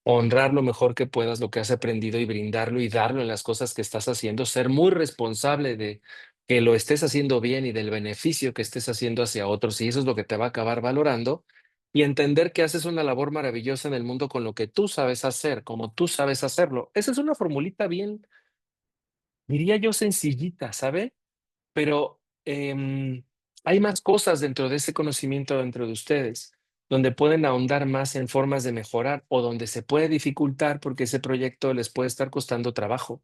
honrar lo mejor que puedas lo que has aprendido y brindarlo y darlo en las cosas que estás haciendo, ser muy responsable de que lo estés haciendo bien y del beneficio que estés haciendo hacia otros, y eso es lo que te va a acabar valorando y entender que haces una labor maravillosa en el mundo con lo que tú sabes hacer, como tú sabes hacerlo. Esa es una formulita bien, diría yo, sencillita, ¿sabe? Pero hay más cosas dentro de ese conocimiento dentro de ustedes. donde pueden ahondar más en formas de mejorar o donde se puede dificultar porque ese proyecto les puede estar costando trabajo.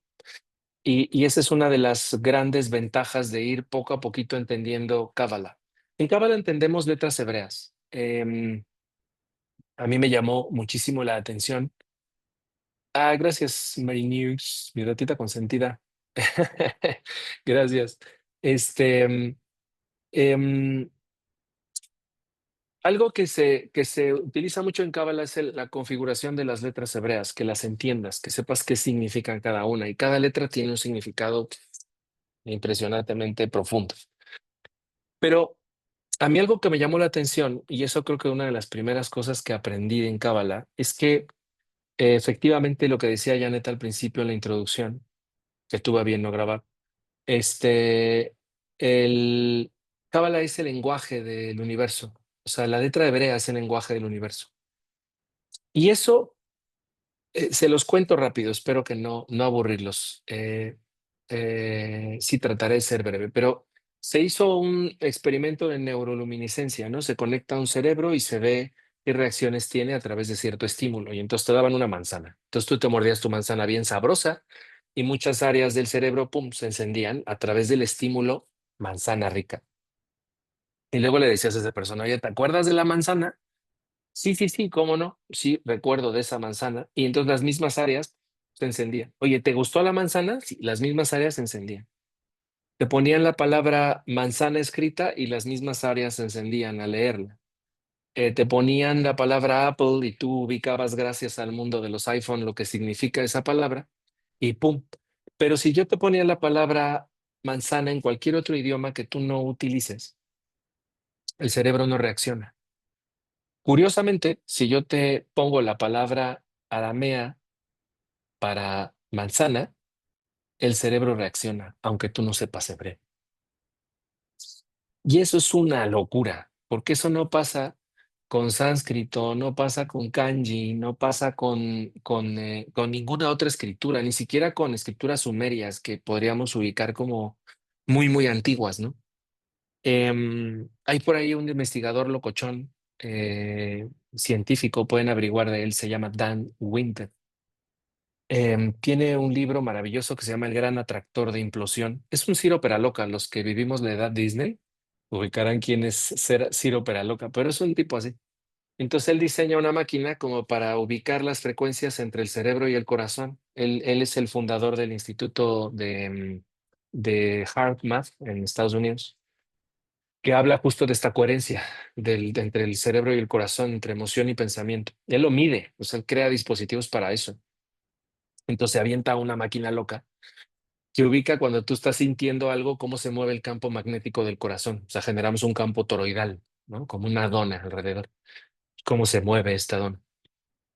Y esa es una de las grandes ventajas de ir poco a poquito entendiendo Cábala. En Cábala entendemos letras hebreas. A mí me llamó muchísimo la atención. Ah, gracias, Mary News, mi ratita consentida. Gracias. Este, em, algo que se utiliza mucho en Cábala es la configuración de las letras hebreas, que las entiendas, que sepas qué significan cada una. Y cada letra tiene un significado impresionantemente profundo. Pero a mí algo que me llamó la atención, y eso creo que una de las primeras cosas que aprendí en Cábala, es que efectivamente lo que decía Janet al principio en la introducción, que tuve a bien no grabar, este, el Cábala es el lenguaje del universo. O sea, la letra hebrea es el lenguaje del universo. Y eso se los cuento rápido, espero que no aburrirlos. Sí trataré de ser breve, pero se hizo un experimento de neuroluminiscencia, ¿no? Se conecta a un cerebro y se ve qué reacciones tiene a través de cierto estímulo. Y entonces te daban una manzana. Entonces tú te mordías tu manzana bien sabrosa y muchas áreas del cerebro, pum, se encendían a través del estímulo manzana rica. Y luego le decías a esa persona, oye, ¿te acuerdas de la manzana? Sí, sí, sí, cómo no. Sí, recuerdo de esa manzana. Y entonces las mismas áreas se encendían. Oye, ¿te gustó la manzana? Sí, las mismas áreas se encendían. Te ponían la palabra manzana escrita y las mismas áreas se encendían al leerla. Te ponían la palabra Apple y tú ubicabas gracias al mundo de los iPhone lo que significa esa palabra y pum. Pero si yo te ponía la palabra manzana en cualquier otro idioma que tú no utilices, el cerebro no reacciona. Curiosamente, si yo te pongo la palabra aramea para manzana, el cerebro reacciona, aunque tú no sepas hebreo. Y eso es una locura, porque eso no pasa con sánscrito, no pasa con kanji, no pasa con ninguna otra escritura, ni siquiera con escrituras sumerias que podríamos ubicar como muy, muy antiguas, ¿no? Hay por ahí un investigador locochón, científico, pueden averiguar de él, se llama Dan Winter. Tiene un libro maravilloso que se llama El Gran Atractor de Implosión. Es un Ciro Peraloca. Los que vivimos la edad Disney ubicarán quién es Ciro Peraloca, pero es un tipo así. Entonces él diseña una máquina como para ubicar las frecuencias entre el cerebro y el corazón. Él es el fundador del Instituto de HeartMath en Estados Unidos, que habla justo de esta coherencia entre el cerebro y el corazón, entre emoción y pensamiento. Él lo mide, o sea, él crea dispositivos para eso. Entonces avienta una máquina loca que ubica cuando tú estás sintiendo algo, cómo se mueve el campo magnético del corazón. O sea, generamos un campo toroidal, ¿no? Como una dona alrededor. Cómo se mueve esta dona.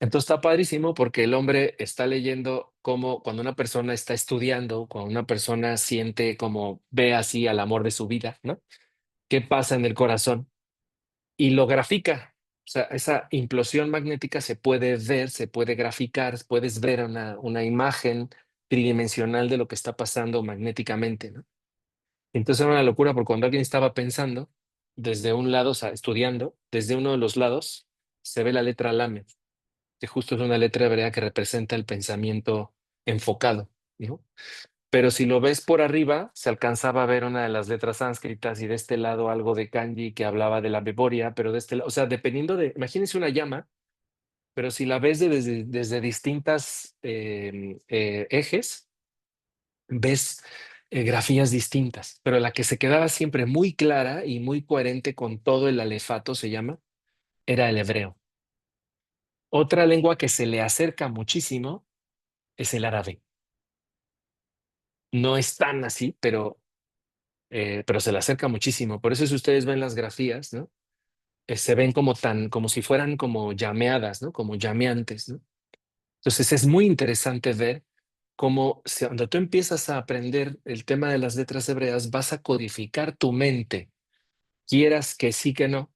Entonces está padrísimo porque el hombre está leyendo cómo cuando una persona está estudiando, cuando una persona siente como ve así al amor de su vida, ¿no? ¿Qué pasa en el corazón? Y lo grafica. O sea, esa implosión magnética se puede ver, se puede graficar, puedes ver una imagen tridimensional de lo que está pasando magnéticamente, ¿no? Entonces era una locura porque cuando alguien estaba pensando, desde un lado, o sea, estudiando, desde uno de los lados, se ve la letra Lamed, que justo es una letra hebrea que representa el pensamiento enfocado, ¿no? Pero si lo ves por arriba, se alcanzaba a ver una de las letras sánscritas y de este lado algo de kanji que hablaba de la memoria, pero de este lado, o sea, dependiendo de, imagínense una llama, pero si la ves desde distintas ejes, ves grafías distintas, pero la que se quedaba siempre muy clara y muy coherente con todo el alefato, se llama, era el hebreo. Otra lengua que se le acerca muchísimo es el árabe. No es tan así, pero se le acerca muchísimo. Por eso si ustedes ven las grafías, ¿no? Se ven como si fueran como llameadas, ¿no? Como llameantes, ¿no? Entonces es muy interesante ver cómo cuando tú empiezas a aprender el tema de las letras hebreas, vas a codificar tu mente, quieras que sí que no,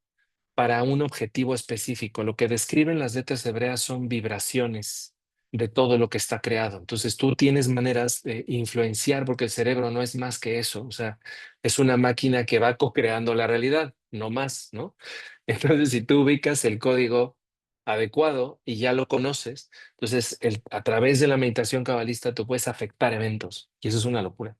para un objetivo específico. Lo que describen las letras hebreas son vibraciones de todo lo que está creado. Entonces tú tienes maneras de influenciar porque el cerebro no es más que eso. O sea, es una máquina que va co-creando la realidad. no más, ¿no? Entonces, si tú ubicas el código adecuado y ya lo conoces, entonces a través de la meditación cabalista tú puedes afectar eventos y eso es una locura.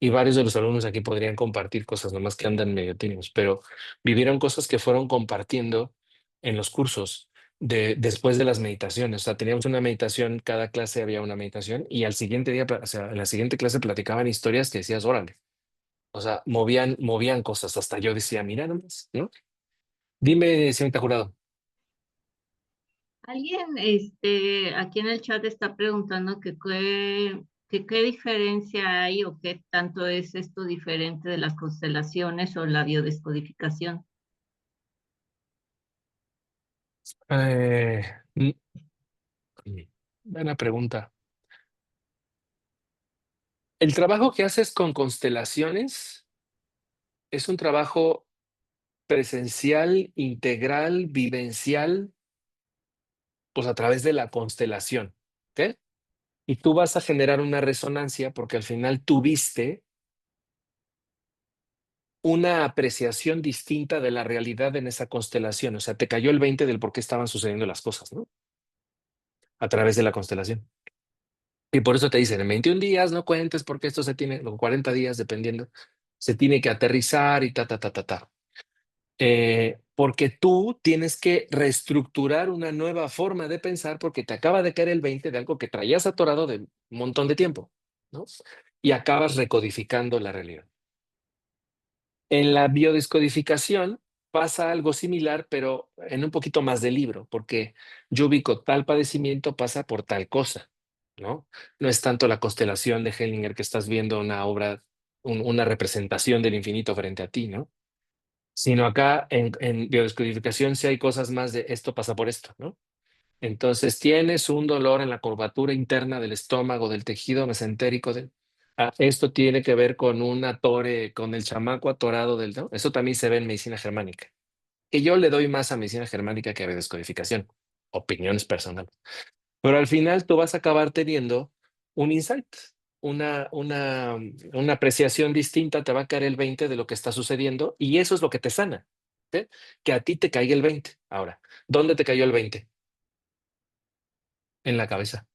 Y varios de los alumnos aquí podrían compartir cosas, nomás que andan medio tímidos, pero vivieron cosas que fueron compartiendo en los cursos después de las meditaciones. O sea, teníamos una meditación, cada clase había una meditación y al siguiente día, o sea, en la siguiente clase platicaban historias que decías, órale. O sea, movían cosas. Hasta yo decía, mira nomás, ¿no? Dime, señorita Jurado. Alguien aquí en el chat está preguntando que qué diferencia hay o qué tanto es esto diferente de las constelaciones o la biodescodificación. Eh, mm, Buena pregunta. El trabajo que haces con constelaciones es un trabajo presencial, integral, vivencial, pues a través de la constelación, ¿ok? Y tú vas a generar una resonancia porque al final tuviste una apreciación distinta de la realidad en esa constelación. O sea, te cayó el 20 del por qué estaban sucediendo las cosas, ¿no? A través de la constelación. Y por eso te dicen, en 21 días no cuentes porque esto se tiene, o 40 días, dependiendo, se tiene que aterrizar y ta, ta, ta, ta, ta. Porque tú tienes que reestructurar una nueva forma de pensar porque te acaba de caer el 20 de algo que traías atorado de un montón de tiempo, ¿no? Y acabas recodificando la realidad. En la biodescodificación pasa algo similar, pero en un poquito más de libro, porque yo ubico tal padecimiento pasa por tal cosa, ¿no? No es tanto la constelación de Hellinger que estás viendo una obra, una representación del infinito frente a ti, ¿no? Sino acá en biodescodificación sí hay cosas más de esto pasa por esto, ¿no? Entonces tienes un dolor en la curvatura interna del estómago, del tejido mesentérico. Esto tiene que ver con un atore, con el chamaco atorado del... ¿no? Eso también se ve en medicina germánica. Que yo le doy más a medicina germánica que a biodescodificación. Opiniones personales. Pero al final tú vas a acabar teniendo un insight, una apreciación distinta, te va a caer el 20 de lo que está sucediendo y eso es lo que te sana. ¿Sí? Que a ti te caiga el 20. Ahora, ¿dónde te cayó el 20? En la cabeza.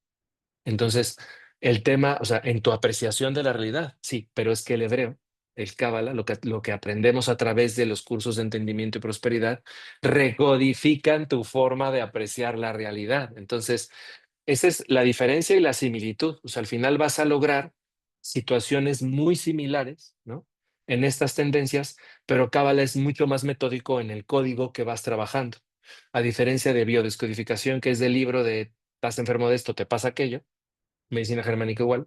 Entonces, el tema, o sea, en tu apreciación de la realidad, sí, pero es que el hebreo, el cábala, lo que aprendemos a través de los cursos de entendimiento y prosperidad, recodifican tu forma de apreciar la realidad. Entonces, esa es la diferencia y la similitud. O sea, al final vas a lograr situaciones muy similares, ¿no? En estas tendencias, pero cábala es mucho más metódico en el código que vas trabajando. A diferencia de biodescodificación, que es del libro de estás enfermo de esto, te pasa aquello, medicina germánica igual,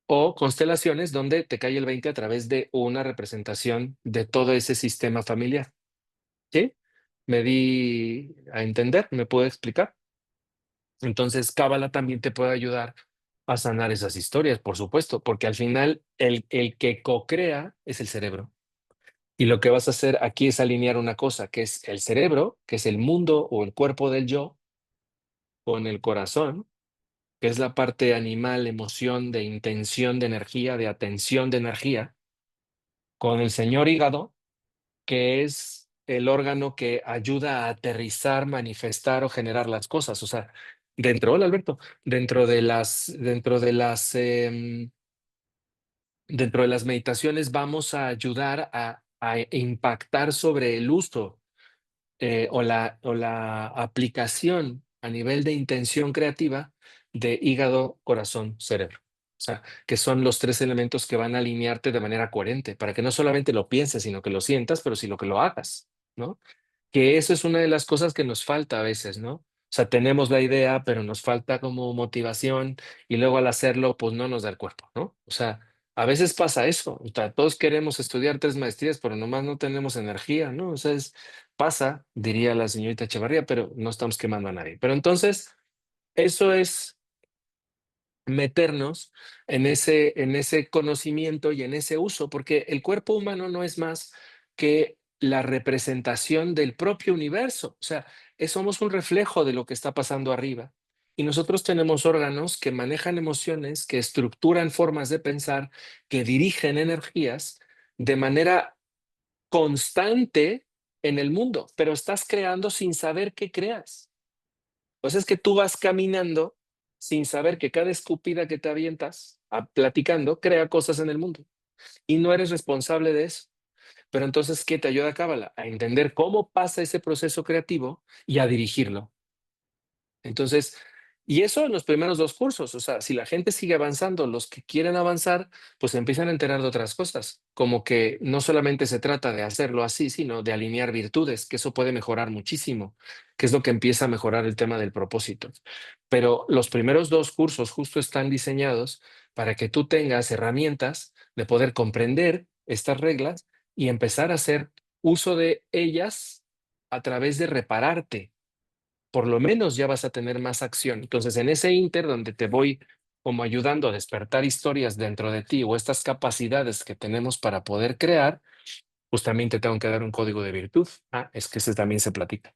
o constelaciones donde te cae el 20 a través de una representación de todo ese sistema familiar. ¿Sí? ¿Me di a entender? ¿Me puedo explicar? Entonces, Cábala también te puede ayudar a sanar esas historias, por supuesto, porque al final el que co-crea es el cerebro. Y lo que vas a hacer aquí es alinear una cosa, que es el cerebro, que es el mundo o el cuerpo del yo, con el corazón, que es la parte animal, emoción, de intención de energía, de atención de energía, con el señor hígado, que es el órgano que ayuda a aterrizar, manifestar o generar las cosas. O sea, hola Alberto, dentro de las meditaciones vamos a ayudar a impactar sobre el uso o la aplicación a nivel de intención creativa de hígado, corazón, cerebro. O sea, que son los tres elementos que van a alinearte de manera coherente, para que no solamente lo pienses, sino que lo sientas, pero sino que lo hagas, ¿no? Que eso es una de las cosas que nos falta a veces, ¿no? O sea, tenemos la idea, pero nos falta como motivación y luego al hacerlo, pues no nos da el cuerpo, ¿no? O sea, a veces pasa eso. O sea, todos queremos estudiar 3 maestrías, pero nomás no tenemos energía, ¿no? O sea, pasa, diría la señorita Echevarría, pero no estamos quemando a nadie. Pero entonces, eso es meternos en ese conocimiento y en ese uso, porque el cuerpo humano no es más que la representación del propio universo. O sea, somos un reflejo de lo que está pasando arriba. Y nosotros tenemos órganos que manejan emociones, que estructuran formas de pensar, que dirigen energías de manera constante en el mundo, pero estás creando sin saber qué creas. Pues es que tú vas caminando sin saber que cada escupida que te avientas, platicando, crea cosas en el mundo y no eres responsable de eso. Pero entonces, ¿qué te ayuda Cábala? A entender cómo pasa ese proceso creativo y a dirigirlo. Entonces, y eso en los primeros 2 cursos, o sea, si la gente sigue avanzando, los que quieren avanzar, pues se empiezan a enterar de otras cosas, como que no solamente se trata de hacerlo así, sino de alinear virtudes, que eso puede mejorar muchísimo, que es lo que empieza a mejorar el tema del propósito. Pero los primeros 2 cursos justo están diseñados para que tú tengas herramientas de poder comprender estas reglas y empezar a hacer uso de ellas a través de repararte. Por lo menos ya vas a tener más acción. Entonces, en ese inter donde te voy como ayudando a despertar historias dentro de ti o estas capacidades que tenemos para poder crear, pues también te tengo que dar un código de virtud. Ah, es que ese también se platica.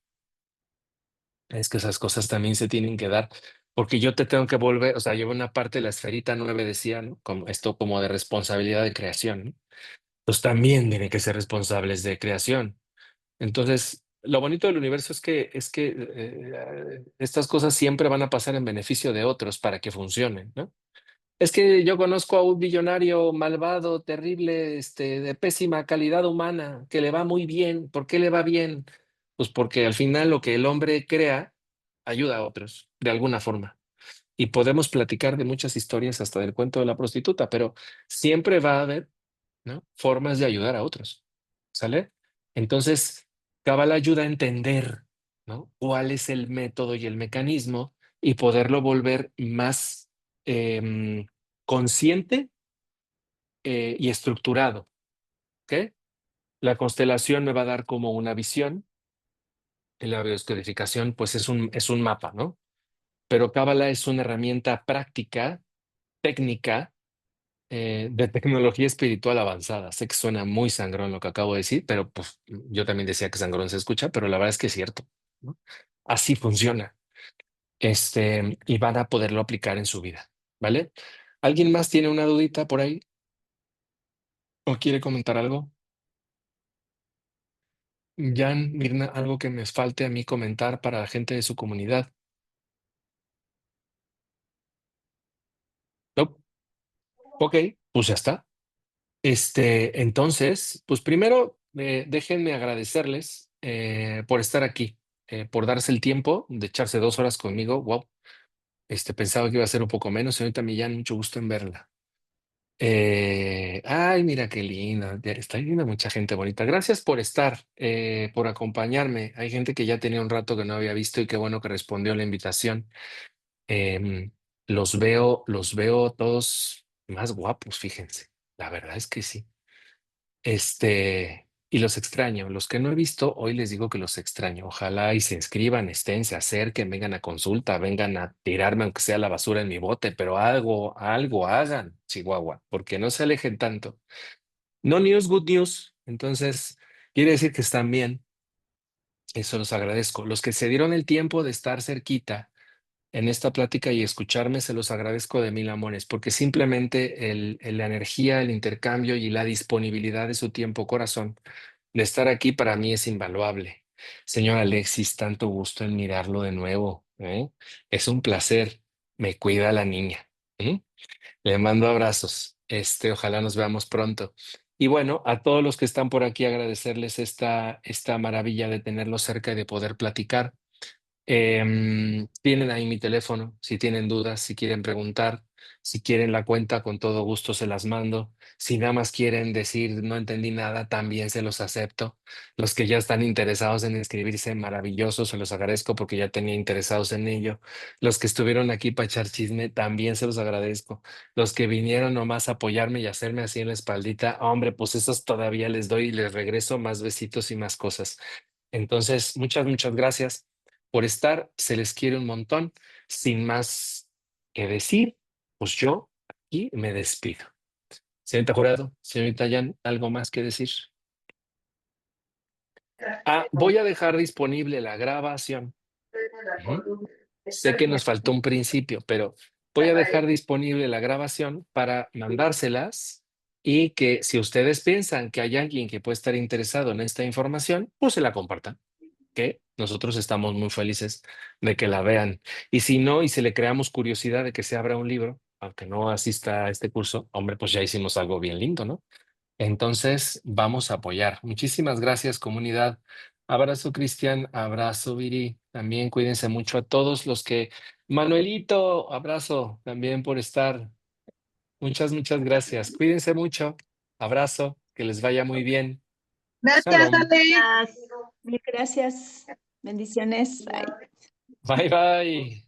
Es que esas cosas también se tienen que dar, porque yo te tengo que volver, o sea, llevo una parte de la esferita 9 decía, ¿no? Como esto como de responsabilidad de creación, ¿no? Pues también tienen que ser responsables de creación. Entonces, lo bonito del universo es que estas cosas siempre van a pasar en beneficio de otros para que funcionen, ¿no? Es que yo conozco a un billonario malvado, terrible, de pésima calidad humana, que le va muy bien. ¿Por qué le va bien? Pues porque al final lo que el hombre crea ayuda a otros, de alguna forma. Y podemos platicar de muchas historias, hasta del cuento de la prostituta, pero siempre va a haber, ¿no? Formas de ayudar a otros, ¿sale? Entonces, Cábala ayuda a entender, ¿no? Cuál es el método y el mecanismo y poderlo volver más em, consciente y estructurado, ¿ok? La constelación me va a dar como una visión y la bioscodificación, pues es un mapa, ¿no? Pero Cábala es una herramienta práctica, técnica, de tecnología espiritual avanzada. Sé que suena muy sangrón lo que acabo de decir, pero pues yo también decía que sangrón se escucha, pero la verdad es que es cierto, ¿no? Así funciona. Y van a poderlo aplicar en su vida, ¿vale? ¿Alguien más tiene una dudita por ahí o quiere comentar algo? Jan, Mirna, algo que me falte a mí comentar para la gente de su comunidad. No. Ok, pues ya está. Entonces, pues primero, déjenme agradecerles por estar aquí, por darse el tiempo de echarse 2 horas conmigo. Wow, pensaba que iba a ser un poco menos. Señorita Millán, mucho gusto en verla. Ay, mira qué linda. Está viendo mucha gente bonita. Gracias por estar, por acompañarme. Hay gente que ya tenía un rato que no había visto y qué bueno que respondió a la invitación. Em, los veo todos más guapos, fíjense. La verdad es que sí. Y los extraño. Los que no he visto, hoy les digo que los extraño. Ojalá y se inscriban, estén, se acerquen, vengan a consulta, vengan a tirarme aunque sea la basura en mi bote, pero algo hagan, Chihuahua, porque no se alejen tanto. No news, good news. Entonces, quiere decir que están bien. Eso los agradezco. Los que se dieron el tiempo de estar cerquita en esta plática y escucharme, se los agradezco de mil amores, porque simplemente la energía, el intercambio y la disponibilidad de su tiempo, corazón, de estar aquí para mí es invaluable. Señor Alexis, tanto gusto en mirarlo de nuevo, ¿eh? Es un placer. Me cuida la niña. ¿Eh? Le mando abrazos. Ojalá nos veamos pronto. Y bueno, a todos los que están por aquí, agradecerles esta maravilla de tenerlos cerca y de poder platicar. Tienen ahí mi teléfono, si tienen dudas, si quieren preguntar, si quieren la cuenta, con todo gusto se las mando. Si nada más quieren decir no entendí nada, también se los acepto. Los que ya están interesados en inscribirse, maravilloso, se los agradezco porque ya tenía interesados en ello. Los que estuvieron aquí para echar chisme, también se los agradezco. Los que vinieron nomás a apoyarme y hacerme así en la espaldita, hombre, pues esos todavía les doy y les regreso más besitos y más cosas. Entonces, muchas gracias por estar, se les quiere un montón. Sin más que decir, pues yo aquí me despido. Señorita Jurado, señorita Jan, ¿algo más que decir? Voy a dejar disponible la grabación. Ujú. Sé que nos faltó un principio, pero voy a dejar disponible la grabación para mandárselas y que si ustedes piensan que hay alguien que puede estar interesado en esta información, pues se la compartan, que nosotros estamos muy felices de que la vean. Y si no, y si le creamos curiosidad de que se abra un libro, aunque no asista a este curso, hombre, pues ya hicimos algo bien lindo, ¿no? Entonces, vamos a apoyar. Muchísimas gracias, comunidad. Abrazo, Cristian. Abrazo, Viri. También cuídense mucho a todos los que... Manuelito, abrazo también por estar. Muchas gracias. Cuídense mucho. Abrazo. Que les vaya muy bien. Gracias, Shalom. Ale. Gracias. Mil gracias. Bendiciones. Bye. Bye, bye.